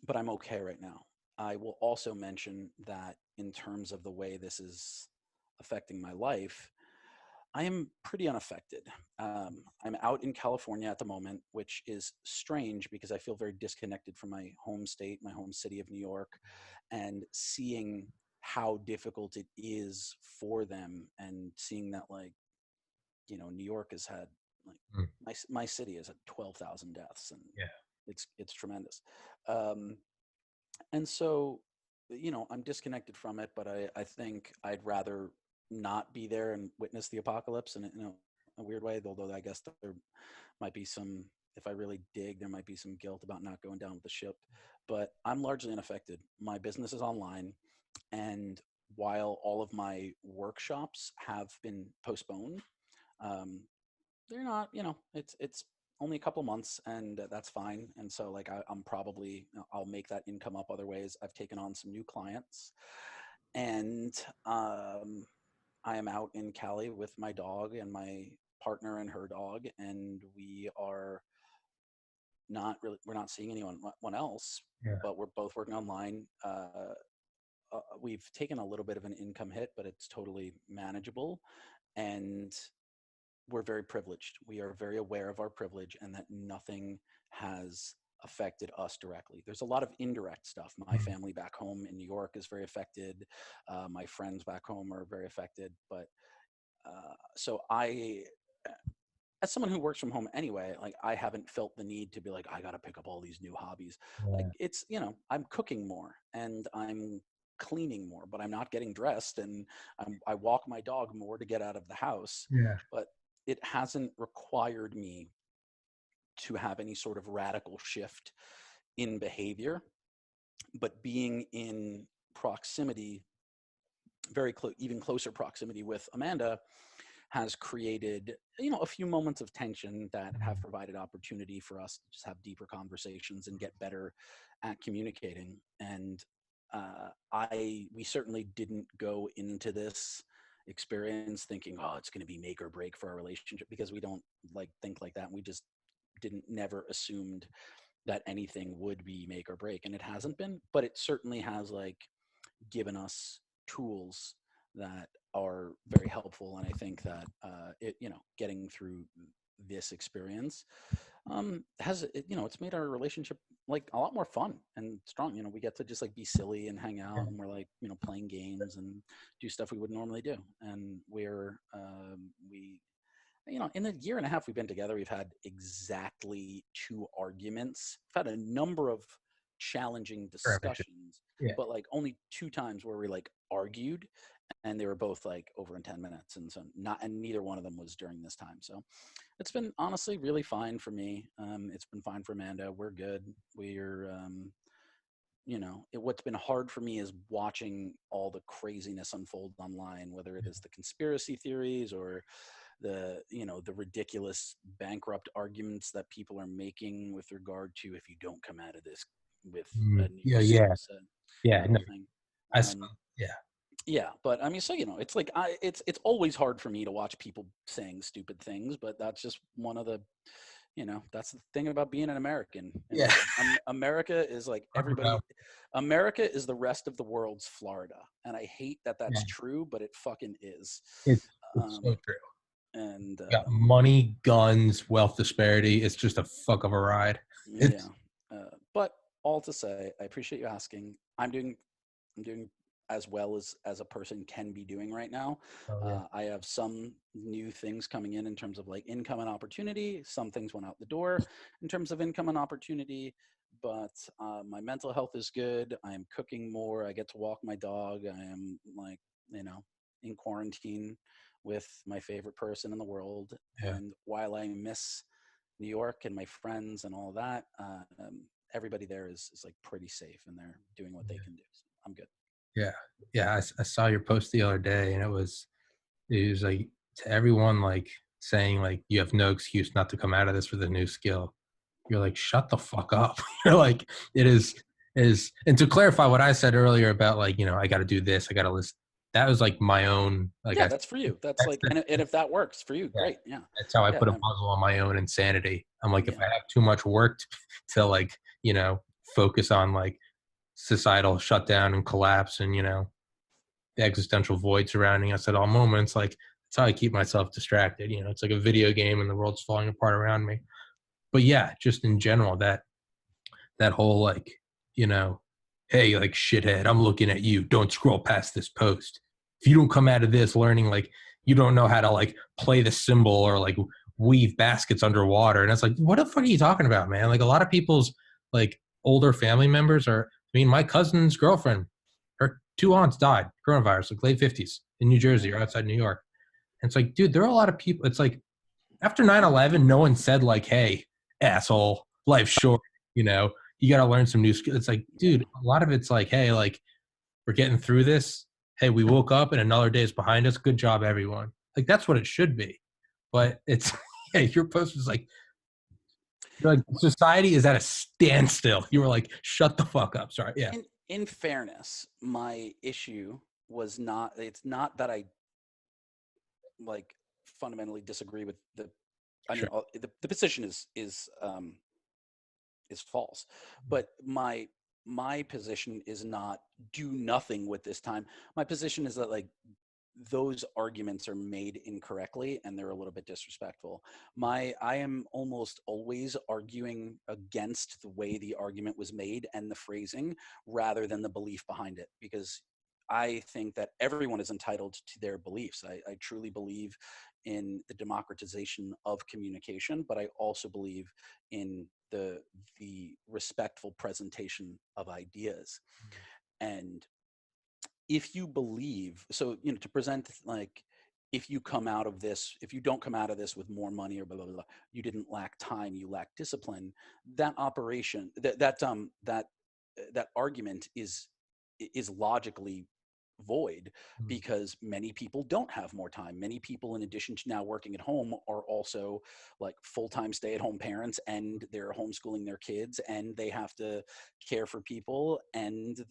But I'm okay right now. I will also mention that in terms of the way this is affecting my life, I am pretty unaffected. I'm out in California at the moment, which is strange because I feel very disconnected from my home state, my home city of New York, and seeing how difficult it is for them, and seeing that, like, New York has had, like, my city has had 12,000 deaths, and it's tremendous. And so, I'm disconnected from it, but I think I'd rather not be there and witness the apocalypse in a weird way, although I guess there might be some, if I really dig, there might be some guilt about not going down with the ship. But I'm largely unaffected. My business is online, and while all of my workshops have been postponed, they're not, it's only a couple months, and that's fine. And so, like, I'm probably, I'll make that income up other ways. I've taken on some new clients, and I am out in Cali with my dog and my partner and her dog, and we're not seeing anyone else, but we're both working online. We've taken a little bit of an income hit, but it's totally manageable. And we're very privileged. We are very aware of our privilege, and that nothing has affected us directly. There's a lot of indirect stuff. My family back home in New York is very affected. My friends back home are very affected. But so as someone who works from home anyway, like, I haven't felt the need to be like, I got to pick up all these new hobbies. Like, it's, I'm cooking more and I'm cleaning more, but I'm not getting dressed, and I walk my dog more to get out of the house. But it hasn't required me to have any sort of radical shift in behavior. But being in proximity, very close, even closer proximity with Amanda, has created, a few moments of tension that have provided opportunity for us to just have deeper conversations and get better at communicating. And we certainly didn't go into this experience thinking, oh, it's going to be make or break for our relationship, because we don't think like that. And we just never assumed that anything would be make or break, and it hasn't been. But it certainly has, like, given us tools that are very helpful. And I think that getting through this experience it's made our relationship, like, a lot more fun and strong. We get to just, like, be silly and hang out, and we're, like, playing games and do stuff we would normally do. And in the year and a half we've been together, we've had exactly 2 arguments. We've had a number of challenging discussions, but, like, only 2 times where we, like, argued, and they were both, like, over in 10 minutes. And so neither one of them was during this time. So it's been honestly really fine for me. It's been fine for Amanda. We're good. We're, what's been hard for me is watching all the craziness unfold online, whether it is the conspiracy theories or the ridiculous bankrupt arguments that people are making with regard to, if you don't come out of this with a new skill set, thing. Yeah, but I mean, so, it's like, it's always hard for me to watch people saying stupid things, but that's just one of the, that's the thing about being an American. America is like everybody. America is the rest of the world's Florida, and I hate that that's true, but it fucking is. It's so true. And got money, guns, wealth disparity. It's just a fuck of a ride. But all to say, I appreciate you asking. I'm doing as well as a person can be doing right now. Oh, yeah. I have some new things coming in terms of like income and opportunity. Some things went out the door in terms of income and opportunity, but my mental health is good. I am cooking more. I get to walk my dog. I am like, in quarantine with my favorite person in the world. Yeah. And while I miss New York and my friends and all that, everybody there is like pretty safe and they're doing what they can do. So I'm good. Yeah. Yeah. I saw your post the other day, and it was like, to everyone, like, saying like you have no excuse not to come out of this with a new skill. You're like, shut the fuck up. You're like, it is. And to clarify what I said earlier about, like, I got to do this, I got to list. That was like my own, like, Yeah, that's for you. That's that's like, and if that works for you, yeah, great. Yeah. that's how I Yeah. put a puzzle on my own insanity. I'm like, if Yeah. I have too much work to like, focus on like societal shutdown and collapse, and the existential void surrounding us at all moments, like, that's how I keep myself distracted. It's like a video game and the world's falling apart around me. But yeah, just in general, that whole, like, you know, hey, like, shithead, I'm looking at you. Don't scroll past this post. If you don't come out of this learning, like, you don't know how to like play the cymbal or like weave baskets underwater. And it's like, what the fuck are you talking about, man? Like, a lot of people's like older family members are, I mean, my cousin's girlfriend, her two aunts died, coronavirus, like late 50s in New Jersey or outside New York. And it's like, dude, there are a lot of people. It's like after 9/11, no one said like, hey, asshole, life's short, you got to learn some new skills. It's like, dude, a lot of it's like, hey, like, we're getting through this. Hey, we woke up and another day is behind us. Good job, everyone. Like, that's what it should be. But it's, yeah, your post was like, you're like, society is at a standstill. You were like, shut the fuck up. Sorry. Yeah. In fairness, my issue was not, it's not that I like fundamentally disagree with I mean, Sure. the position is false, but my position is not do nothing with this time. My position is that like those arguments are made incorrectly and they're a little bit disrespectful. I am almost always arguing against the way the argument was made and the phrasing rather than the belief behind it, because I think that everyone is entitled to their beliefs. I truly believe in the democratization of communication, but I also believe in the respectful presentation of ideas. And if you believe, so to present like, if you don't come out of this with more money or blah blah blah, you didn't lack time, you lack discipline. That operation, that argument is logically void, because many people don't have more time. Many people, in addition to now working at home, are also like full-time stay-at-home parents, and they're homeschooling their kids, and they have to care for people, and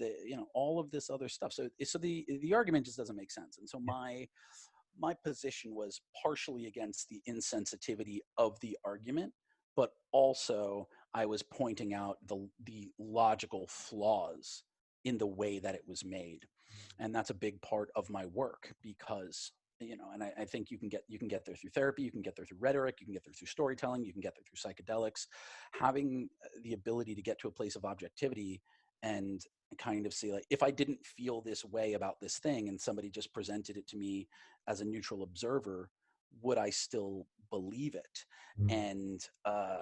all of this other stuff. So the argument just doesn't make sense. And so my position was partially against the insensitivity of the argument, but also I was pointing out the logical flaws in the way that it was made. And that's a big part of my work, because and I think you can get there through therapy, you can get there through rhetoric, you can get there through storytelling, you can get there through psychedelics. Having the ability to get to a place of objectivity and kind of see, like, if I didn't feel this way about this thing and somebody just presented it to me as a neutral observer, would I still believe it? And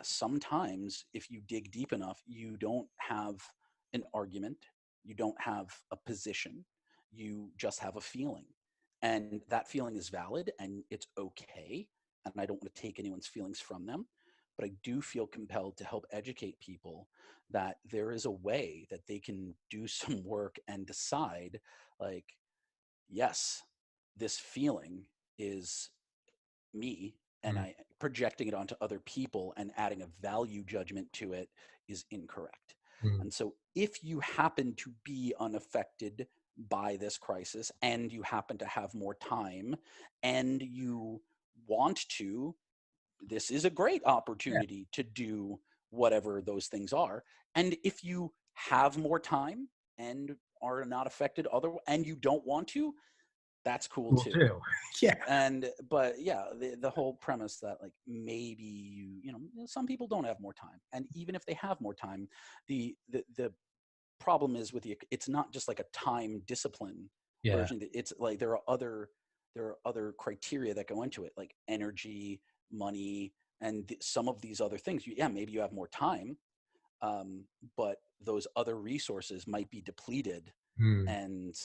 sometimes if you dig deep enough, you don't have an argument, you don't have a position, you just have a feeling. And that feeling is valid and it's okay. And I don't want to take anyone's feelings from them. But I do feel compelled to help educate people that there is a way that they can do some work and decide, like, yes, this feeling is me, and Mm. I projecting it onto other people and adding a value judgment to it is incorrect. Mm. And so if you happen to be unaffected by this crisis and you happen to have more time and you want to, this is a great Yeah. opportunity to do whatever those things are. And if you have more time and are not affected and you don't want to, that's cool Cool too. too. Yeah. But yeah, the whole premise that like maybe some people don't have more time, and even if they have more time, the problem is it's not just like a time discipline Yeah. version. It's like there are other criteria that go into it, like energy, money, and some of these other things. Yeah, maybe you have more time, but those other resources might be depleted, Mm. and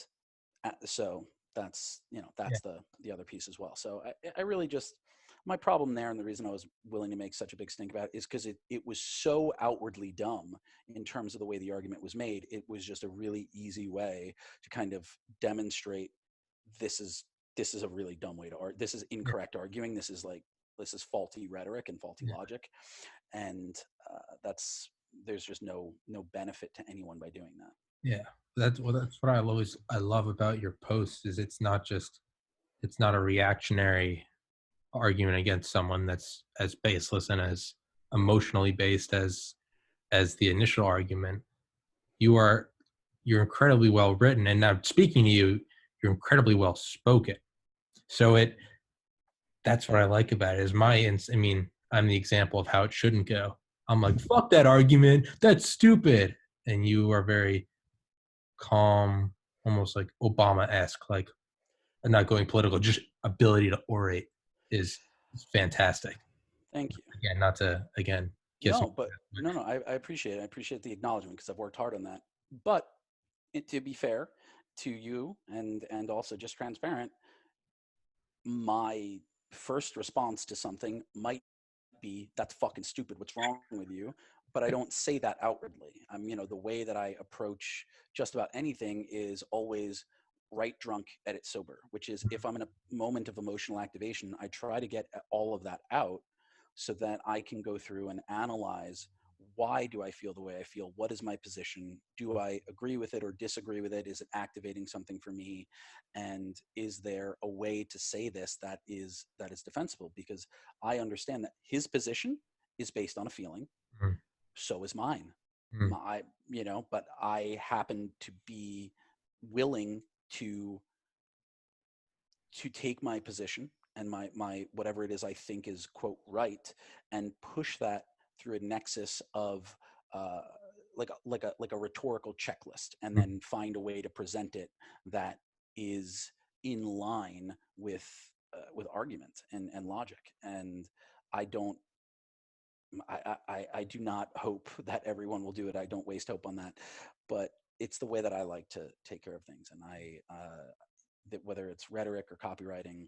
so that's Yeah. that's the other piece as well. So I really just, my problem there, and the reason I was willing to make such a big stink about it, is because it was so outwardly dumb in terms of the way the argument was made. It was just a really easy way to kind of demonstrate this is a really dumb way to argue. This is Yeah. incorrect arguing. This is faulty rhetoric and faulty Yeah. logic, and there's just no benefit to anyone by doing that. Yeah. That's what I love about your posts is it's not a reactionary argument against someone that's as baseless and as emotionally based as the initial argument. You are you're incredibly well written, and now speaking to you, you're incredibly well spoken. So that's what I like about it. Is I mean, I'm the example of how it shouldn't go. I'm like, fuck that argument. That's stupid. And you are very calm, almost like Obama-esque, like not going political, just ability to orate is fantastic. Thank you. Again, not to kiss No, me. but no, I appreciate it. I appreciate the acknowledgement because I've worked hard on that. But to be fair to you, and also just transparent, my first response to something might be, that's fucking stupid, what's wrong with you? But I don't say that outwardly. The way that I approach just about anything is always right drunk, edit sober, which is, if I'm in a moment of emotional activation, I try to get all of that out so that I can go through and analyze, why do I feel the way I feel? What is my position? Do I agree with it or disagree with it? Is it activating something for me? And is there a way to say this that is defensible? Because I understand that his position is based on a feeling. Mm, So is mine. mm, But I happen to be willing to take my position and my whatever it is I think is quote right, and push that through a nexus of uh, like a rhetorical checklist, and mm. then find a way to present it that is in line with argument and logic. And I don't I do not hope that everyone will do it. I don't waste hope on that, but it's the way that I like to take care of things. And that whether it's rhetoric or copywriting,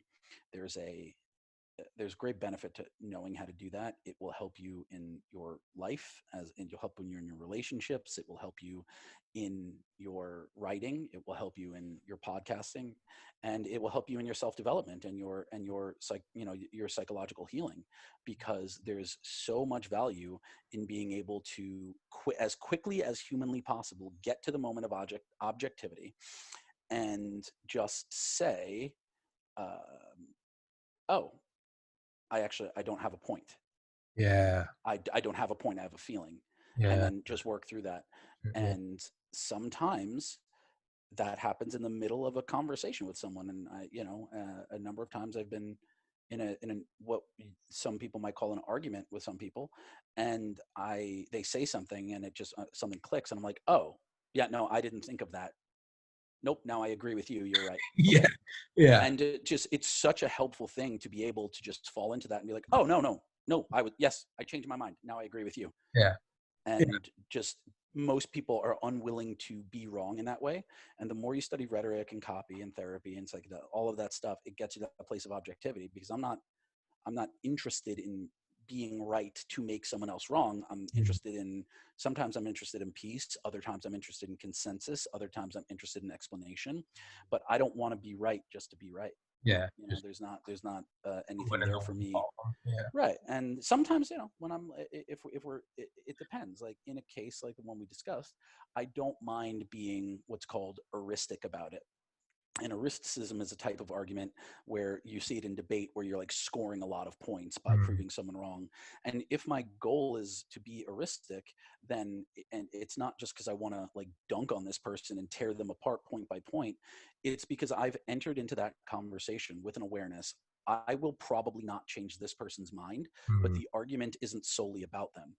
there's great benefit to knowing how to do that. It will help you in your life, and you'll help when you're in your relationships. It will help you in your writing. It will help you in your podcasting, and it will help you in your self-development and your psychological healing, because there's so much value in being able to as quickly as humanly possible get to the moment of objectivity, and just say, oh, I don't have a point. Yeah. I don't have a point. I have a feeling. And Yeah. then just work through that. Yeah. And sometimes that happens in the middle of a conversation with someone. And a number of times I've been in what some people might call an argument with some people, and they say something, and it just something clicks, and I'm like, oh yeah, no, I didn't think of that. Nope, now I agree with you. You're right. Yeah. Okay. Yeah. And it's such a helpful thing to be able to just fall into that and be like, oh, no, yes, I changed my mind. Now I agree with you. Yeah. Yeah. And just, most people are unwilling to be wrong in that way. And the more you study rhetoric and copy and therapy and all of that stuff, it gets you to a place of objectivity, because I'm not interested in being right to make someone else wrong. Mm. Sometimes I'm interested in peace. Other times I'm interested in consensus. Other times I'm interested in explanation, but I don't want to be right just to be right. Yeah. Just There's not anything winning there the for long me. ball. Yeah. Right. And sometimes, when I'm, if we're, it depends. Like in a case like the one we discussed, I don't mind being what's called heuristic about it. And heuristicism is a type of argument where you see it in debate, where you're like scoring a lot of points by Mm. proving someone wrong. And if my goal is to be heuristic, then, and it's not just because I want to like dunk on this person and tear them apart point by point, it's because I've entered into that conversation with an awareness. I will probably not change this person's mind, but Mm. the argument isn't solely about them.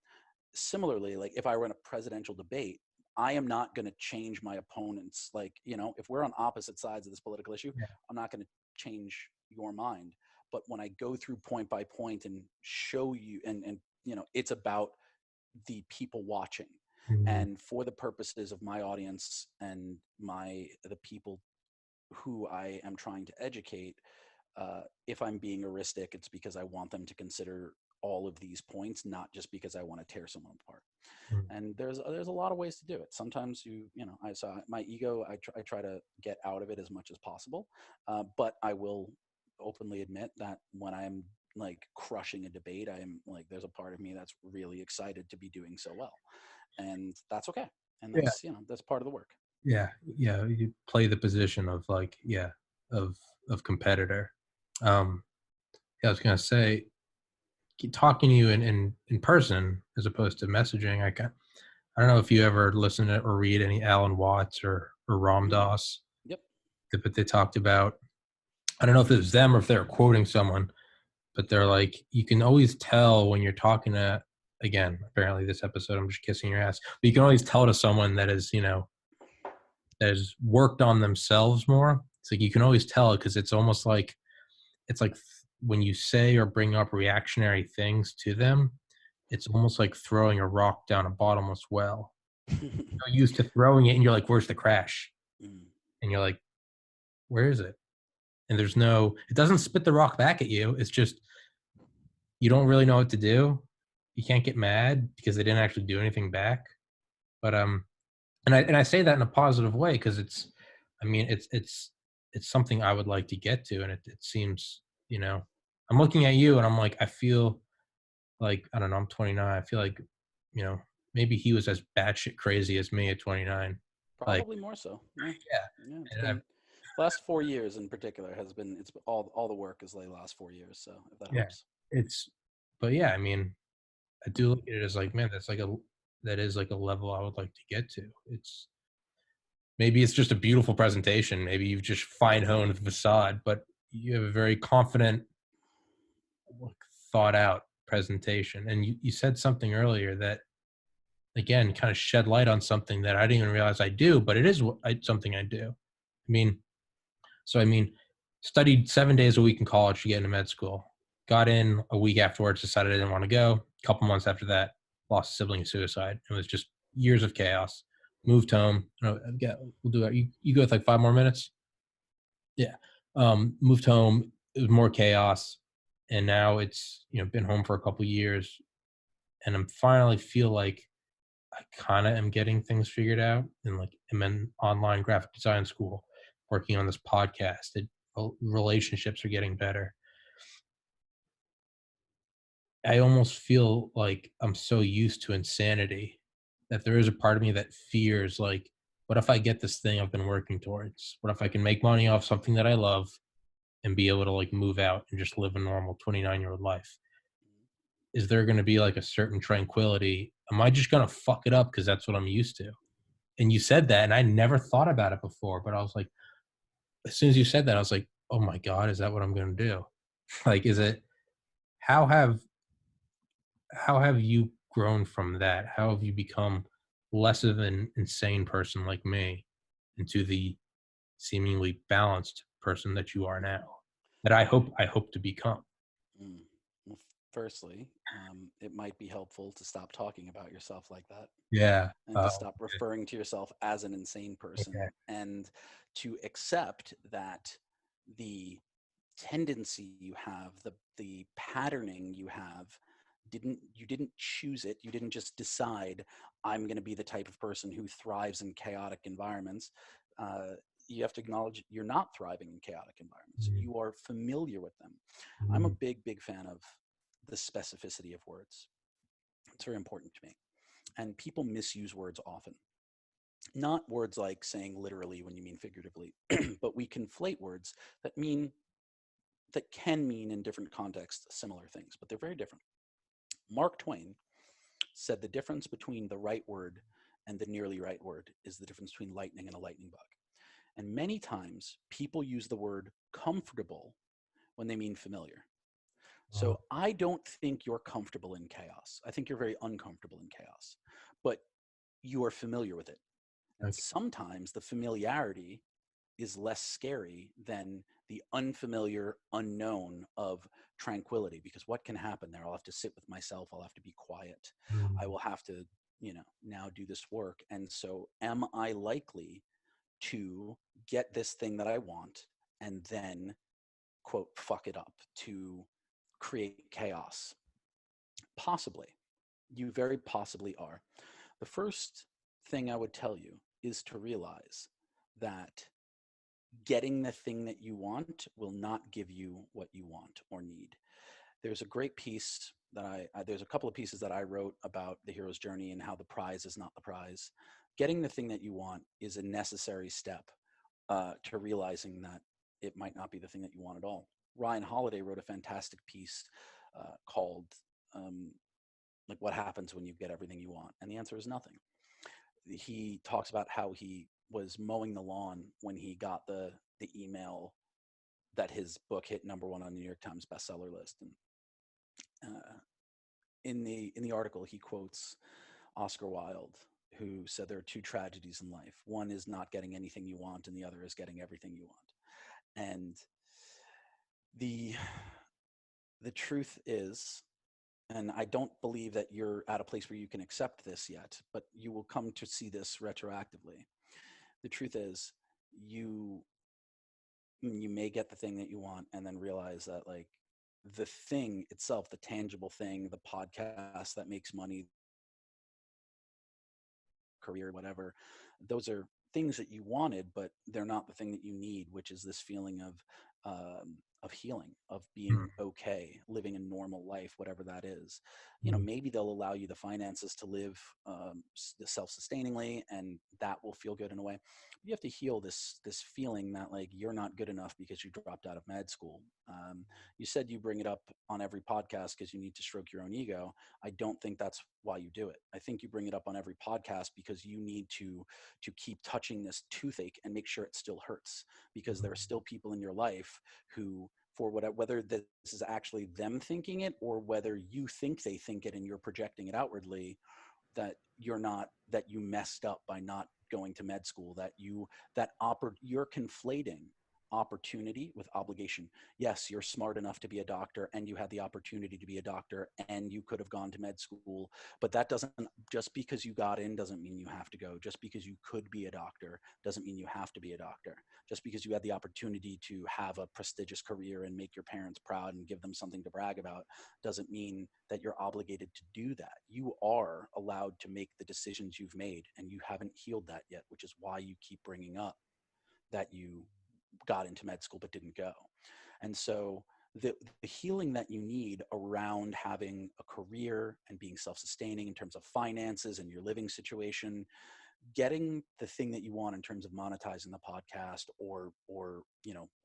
Similarly, like if I run a presidential debate, I am not going to change my opponents. Like, if we're on opposite sides of this political issue, Yeah. I'm not going to change your mind. But when I go through point by point and show you, and it's about the people watching, Mhm. and for the purposes of my audience and the people who I am trying to educate, if I'm being heuristic, it's because I want them to consider all of these points, not just because I want to tear someone apart. Mhm. And there's a lot of ways to do it. Sometimes my ego, I try to get out of it as much as possible, but I will openly admit that when I'm like crushing a debate, I am like, there's a part of me that's really excited to be doing so well, and that's okay. And Yeah. that's part of the work. Yeah. Yeah. You play the position of like, yeah, of competitor. Um, yeah, I was gonna say, talking to you in person as opposed to messaging. I don't know if you ever listen to or read any Alan Watts or Ram Mm, Dass, yep. but they talked about. I don't know if it was them or if they were quoting someone, but they're like, you can always tell when you're talking to. Again, apparently this episode, I'm just kissing your ass. But you can always tell to someone that is, that has worked on themselves more. It's like you can always tell because it's almost like it's like when you say or bring up reactionary things to them, it's almost like throwing a rock down a bottomless well. You're used to throwing it, and you're like, "Where's the crash?" Mm, And you're like, "Where is it?" And there's no, it doesn't spit the rock back at you. It's just you don't really know what to do. You can't get mad because they didn't actually do anything back. But and I say that in a positive way because it's, I mean, it's something I would like to get to, and it seems, I'm looking at you and I'm like, I feel like, I don't know, I'm 29. I feel like, you know, maybe he was as batshit crazy as me at 29. Like, Probably more so. Yeah. yeah, Yeah. It's and been last 4 years in particular has been, it's all the work is like the last 4 years. So if that yeah, helps. it's, but yeah, I mean, I do look at it as like, man, that is like a level I would like to get to. It's maybe it's just a beautiful presentation. Maybe you've just fine honed the facade, but you have a very confident, like, thought out presentation. And you said something earlier that again kind of shed light on something that I didn't even realize I do, but it is something I do. I mean, I mean, studied 7 days a week in college to get into med school. Got in a week afterwards, decided I didn't want to go. A couple months after that, lost a sibling to suicide. It was just years of chaos. Moved home. Yeah, we'll do that. You go with like 5 more minutes. Yeah. Moved home. It was more chaos, and now it's, been home for a couple years, and I'm finally feel like I kind of am getting things figured out, and like I'm in online graphic design school, working on this podcast. Relationships are getting better. I almost feel like I'm so used to insanity that there is a part of me that fears, like, what if I get this thing I've been working towards? What if I can make money off something that I love and be able to like move out and just live a normal 29-year-old life? Is there going to be like a certain tranquility? Am I just going to fuck it up because that's what I'm used to? And you said that, and I never thought about it before, but I was like, as soon as you said that, I was like, oh my God, is that what I'm going to do? Like, is it, how have, how have you grown from that? How have you become less of an insane person like me into the seemingly balanced person that you are now, that I hope to become? Mm. Well, firstly, it might be helpful to stop talking about yourself like that, Yeah. and to stop referring to yourself as an insane Okay. person, and to accept that the tendency you have, the patterning you have, you didn't choose it. You didn't just decide, I'm going to be the type of person who thrives in chaotic environments. uh, you have to acknowledge you're not thriving in chaotic environments. Mm, You are familiar with them. I'm a mm, big fan of the specificity of words. It's very important to me, and people misuse words often. Not words like saying literally when you mean figuratively, but we conflate words that mean, that can mean in different contexts similar things, but they're very different. Mark Twain said the difference between the right word and the nearly right word is the difference between lightning and a lightning bug. And many times people use the word comfortable when they mean familiar. uh, So I don't think you're comfortable in chaos. I think you're very uncomfortable in chaos. But you are familiar with it. And Okay. sometimes the familiarity is less scary than the unfamiliar unknown of tranquility, because what can happen there? I'll have to sit with myself. I'll have to be quiet. I Mm. will have to, now do this work. And so am I likely to get this thing that I want and then, quote, fuck it up to create chaos? Possibly. You very possibly are. The first thing I would tell you is to realize that getting the thing that you want will not give you what you want or need. There's a great piece that there's a couple of pieces that I wrote about the hero's journey and how the prize is not the prize. Getting the thing that you want is a necessary step to realizing that it might not be the thing that you want at all. Ryan Holiday wrote a fantastic piece called like, what happens when you get everything you want? And the answer is nothing. He talks about how he was mowing the lawn when he got the email that his book hit #1 on the New York Times bestseller list. And in the article, he quotes Oscar Wilde, who said there are two tragedies in life. One is not getting anything you want, and the other is getting everything you want. And the truth is, and I don't believe that you're at a place where you can accept this yet, but you will come to see this retroactively. The truth is, you may get the thing that you want and then realize that, like, the thing itself, the tangible thing, the podcast that makes money, career, whatever, those are things that you wanted, but they're not the thing that you need, which is this feeling of healing, of being okay, living a normal life, whatever that is. Mm. Maybe they'll allow you the finances to live self-sustainingly, and that will feel good in a way. You have to heal this feeling that, like, you're not good enough because you dropped out of med school. You said you bring it up on every podcast because you need to stroke your own ego. I don't think that's why you do it. I think you bring it up on every podcast because you need to keep touching this toothache and make sure it still hurts, because there are still people in your life who, for whether this is actually them thinking it or whether you think they think it and you're projecting it outwardly, that you messed up by not going to med school, you're conflating opportunity with obligation. Yes, you're smart enough to be a doctor and you had the opportunity to be a doctor and you could have gone to med school, but that doesn't, just because you got in doesn't mean you have to go. Just because you could be a doctor doesn't mean you have to be a doctor. Just because you had the opportunity to have a prestigious career and make your parents proud and give them something to brag about doesn't mean that you're obligated to do that. You are allowed to make the decisions you've made, and you haven't healed that yet, which is why you keep bringing up that you got into med school but didn't go. And so the healing that you need around having a career and being self-sustaining in terms of finances and your living situation, getting the thing that you want in terms of monetizing the podcast, or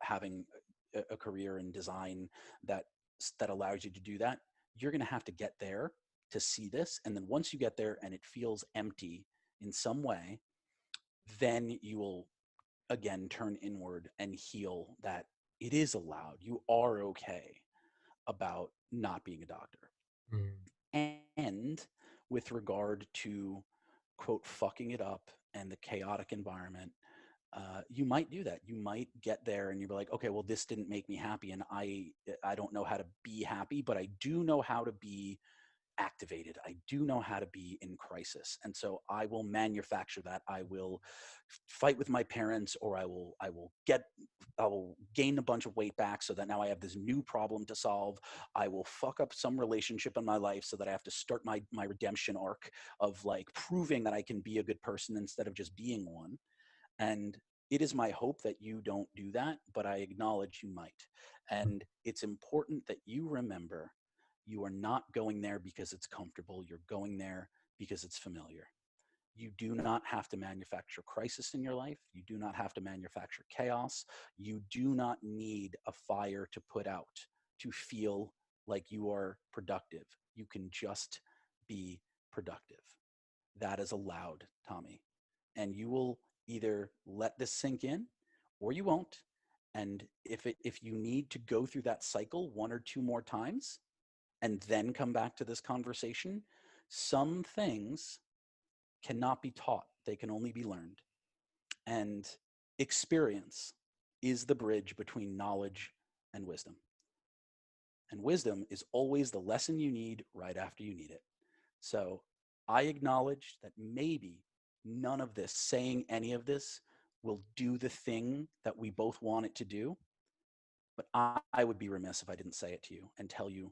having a career in design that allows you to do that, you're going to have to get there to see this. And then once you get there and it feels empty in some way, then you will again turn inward and heal that it is allowed. You are okay about not being a doctor. Mm. And with regard to, quote, fucking it up and the chaotic environment, you might do that. You might get there and you're like, okay, well, this didn't make me happy, and I don't know how to be happy, but I do know how to be activated. I do know how to be in crisis. And so I will manufacture that. I will fight with my parents, or I will gain a bunch of weight back so that now I have this new problem to solve. I will fuck up some relationship in my life so that I have to start my redemption arc of, like, proving that I can be a good person instead of just being one. And it is my hope that you don't do that, but I acknowledge you might. And it's important that you remember you are not going there because it's comfortable. You're going there because it's familiar. You do not have to manufacture crisis in your life. You do not have to manufacture chaos. You do not need a fire to put out to feel like you are productive. You can just be productive. That is allowed, Tommy. And you will either let this sink in or you won't. And if you need to go through that cycle one or two more times and then come back to this conversation, some things cannot be taught. They can only be learned. And experience is the bridge between knowledge and wisdom. And wisdom is always the lesson you need right after you need it. So I acknowledge that maybe none of this, saying any of this, will do the thing that we both want it to do. But I would be remiss if I didn't say it to you and tell you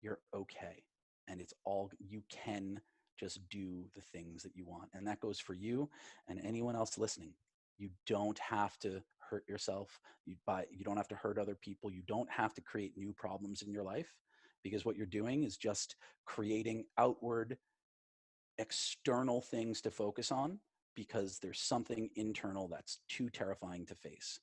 you're okay. And it's all, you can just do the things that you want. And that goes for you and anyone else listening. You don't have to hurt yourself. You don't have to hurt other people. You don't have to create new problems in your life, because what you're doing is just creating outward, external things to focus on, because there's something internal that's too terrifying to face.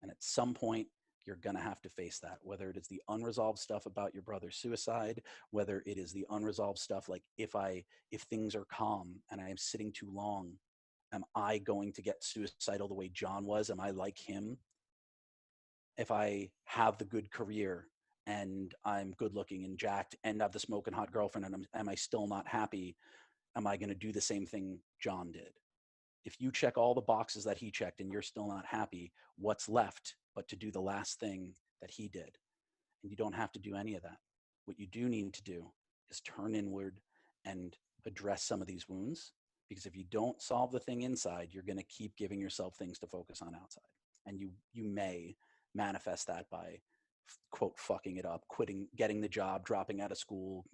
And at some point, you're going to have to face that, whether it is the unresolved stuff about your brother's suicide, whether it is the unresolved stuff like if things are calm and I am sitting too long, am I going to get suicidal the way John was? Am I like him? If I have the good career and I'm good looking and jacked and have the smoking hot girlfriend and am I still not happy? Am I going to do the same thing John did? If you check all the boxes that he checked and you're still not happy, what's left but to do the last thing that he did? And you don't have to do any of that. What you do need to do is turn inward and address some of these wounds, because if you don't solve the thing inside, you're going to keep giving yourself things to focus on outside. And you may manifest that by, quote, fucking it up, quitting, getting the job, dropping out of school,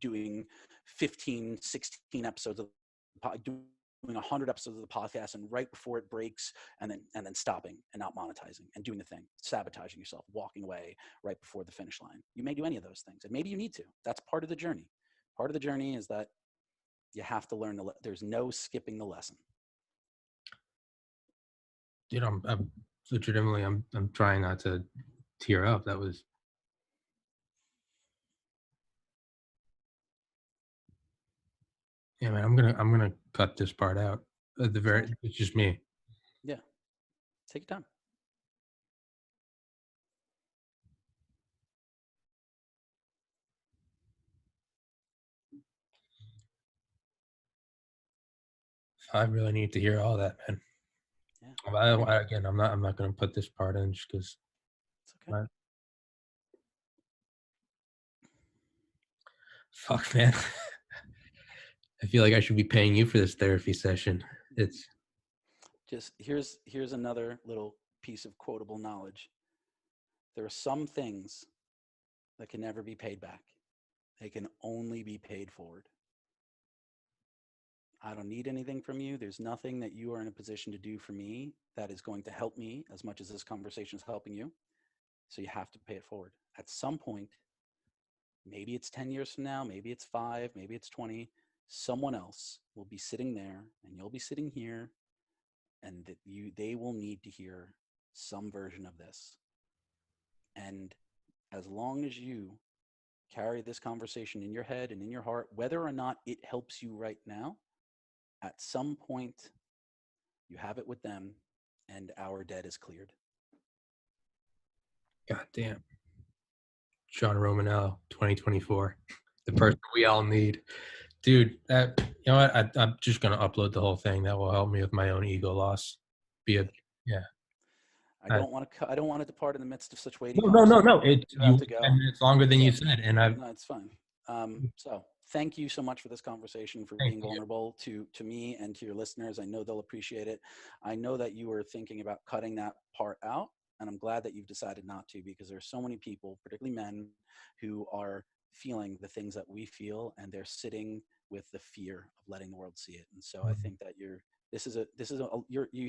doing 15, 16 episodes of doing 100 episodes of the podcast, and right before it breaks, and then stopping and not monetizing and doing the thing, sabotaging yourself, walking away right before the finish line. You may do any of those things, and maybe you need to. That's part of the journey. Part of the journey is that you have to learn there's no skipping the lesson. Dude, I'm legitimately, I'm trying not to tear up. That was, yeah, man. I'm gonna cut this part out. It's just me. Yeah, take your time. I really need to hear all that, man. Yeah. Again, I'm not gonna put this part in just because. It's okay. Fuck, man. I feel like I should be paying you for this therapy session. It's just here's another little piece of quotable knowledge. There are some things that can never be paid back. They can only be paid forward. I don't need anything from you. There's nothing that you are in a position to do for me that is going to help me as much as this conversation is helping you. So you have to pay it forward. At some point, maybe it's 10 years from now, maybe it's 5, maybe it's 20, someone else will be sitting there and you'll be sitting here, and that they will need to hear some version of this. And as long as you carry this conversation in your head and in your heart, whether or not it helps you right now, at some point you have it with them and our debt is cleared. God damn. John Romanello, 2024, the person we all need. Dude, you know what? I'm just going to upload the whole thing. That will help me with my own ego loss. Yeah. I don't want to depart in the midst of such weighty No. You have to go. 10 minutes longer than you said, and No, it's fine. So thank you so much for this conversation, for being vulnerable to me and to your listeners. I know they'll appreciate it. I know that you were thinking about cutting that part out, and I'm glad that you've decided not to, because there's so many people, particularly men, who are feeling the things that we feel, and they're sitting with the fear of letting the world see it. And so I think that you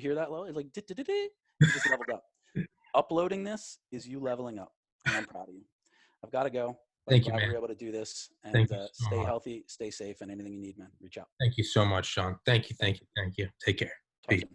hear that, Lo? It's like, you just leveled up. Uploading this is you leveling up, and I'm proud of you. I've got to go. Thank you, man. man. We were able to do this, and stay healthy, stay safe, and anything you need, man, reach out. Thank you so much, Sean. Thank you. Take care. Talk Peace. soon.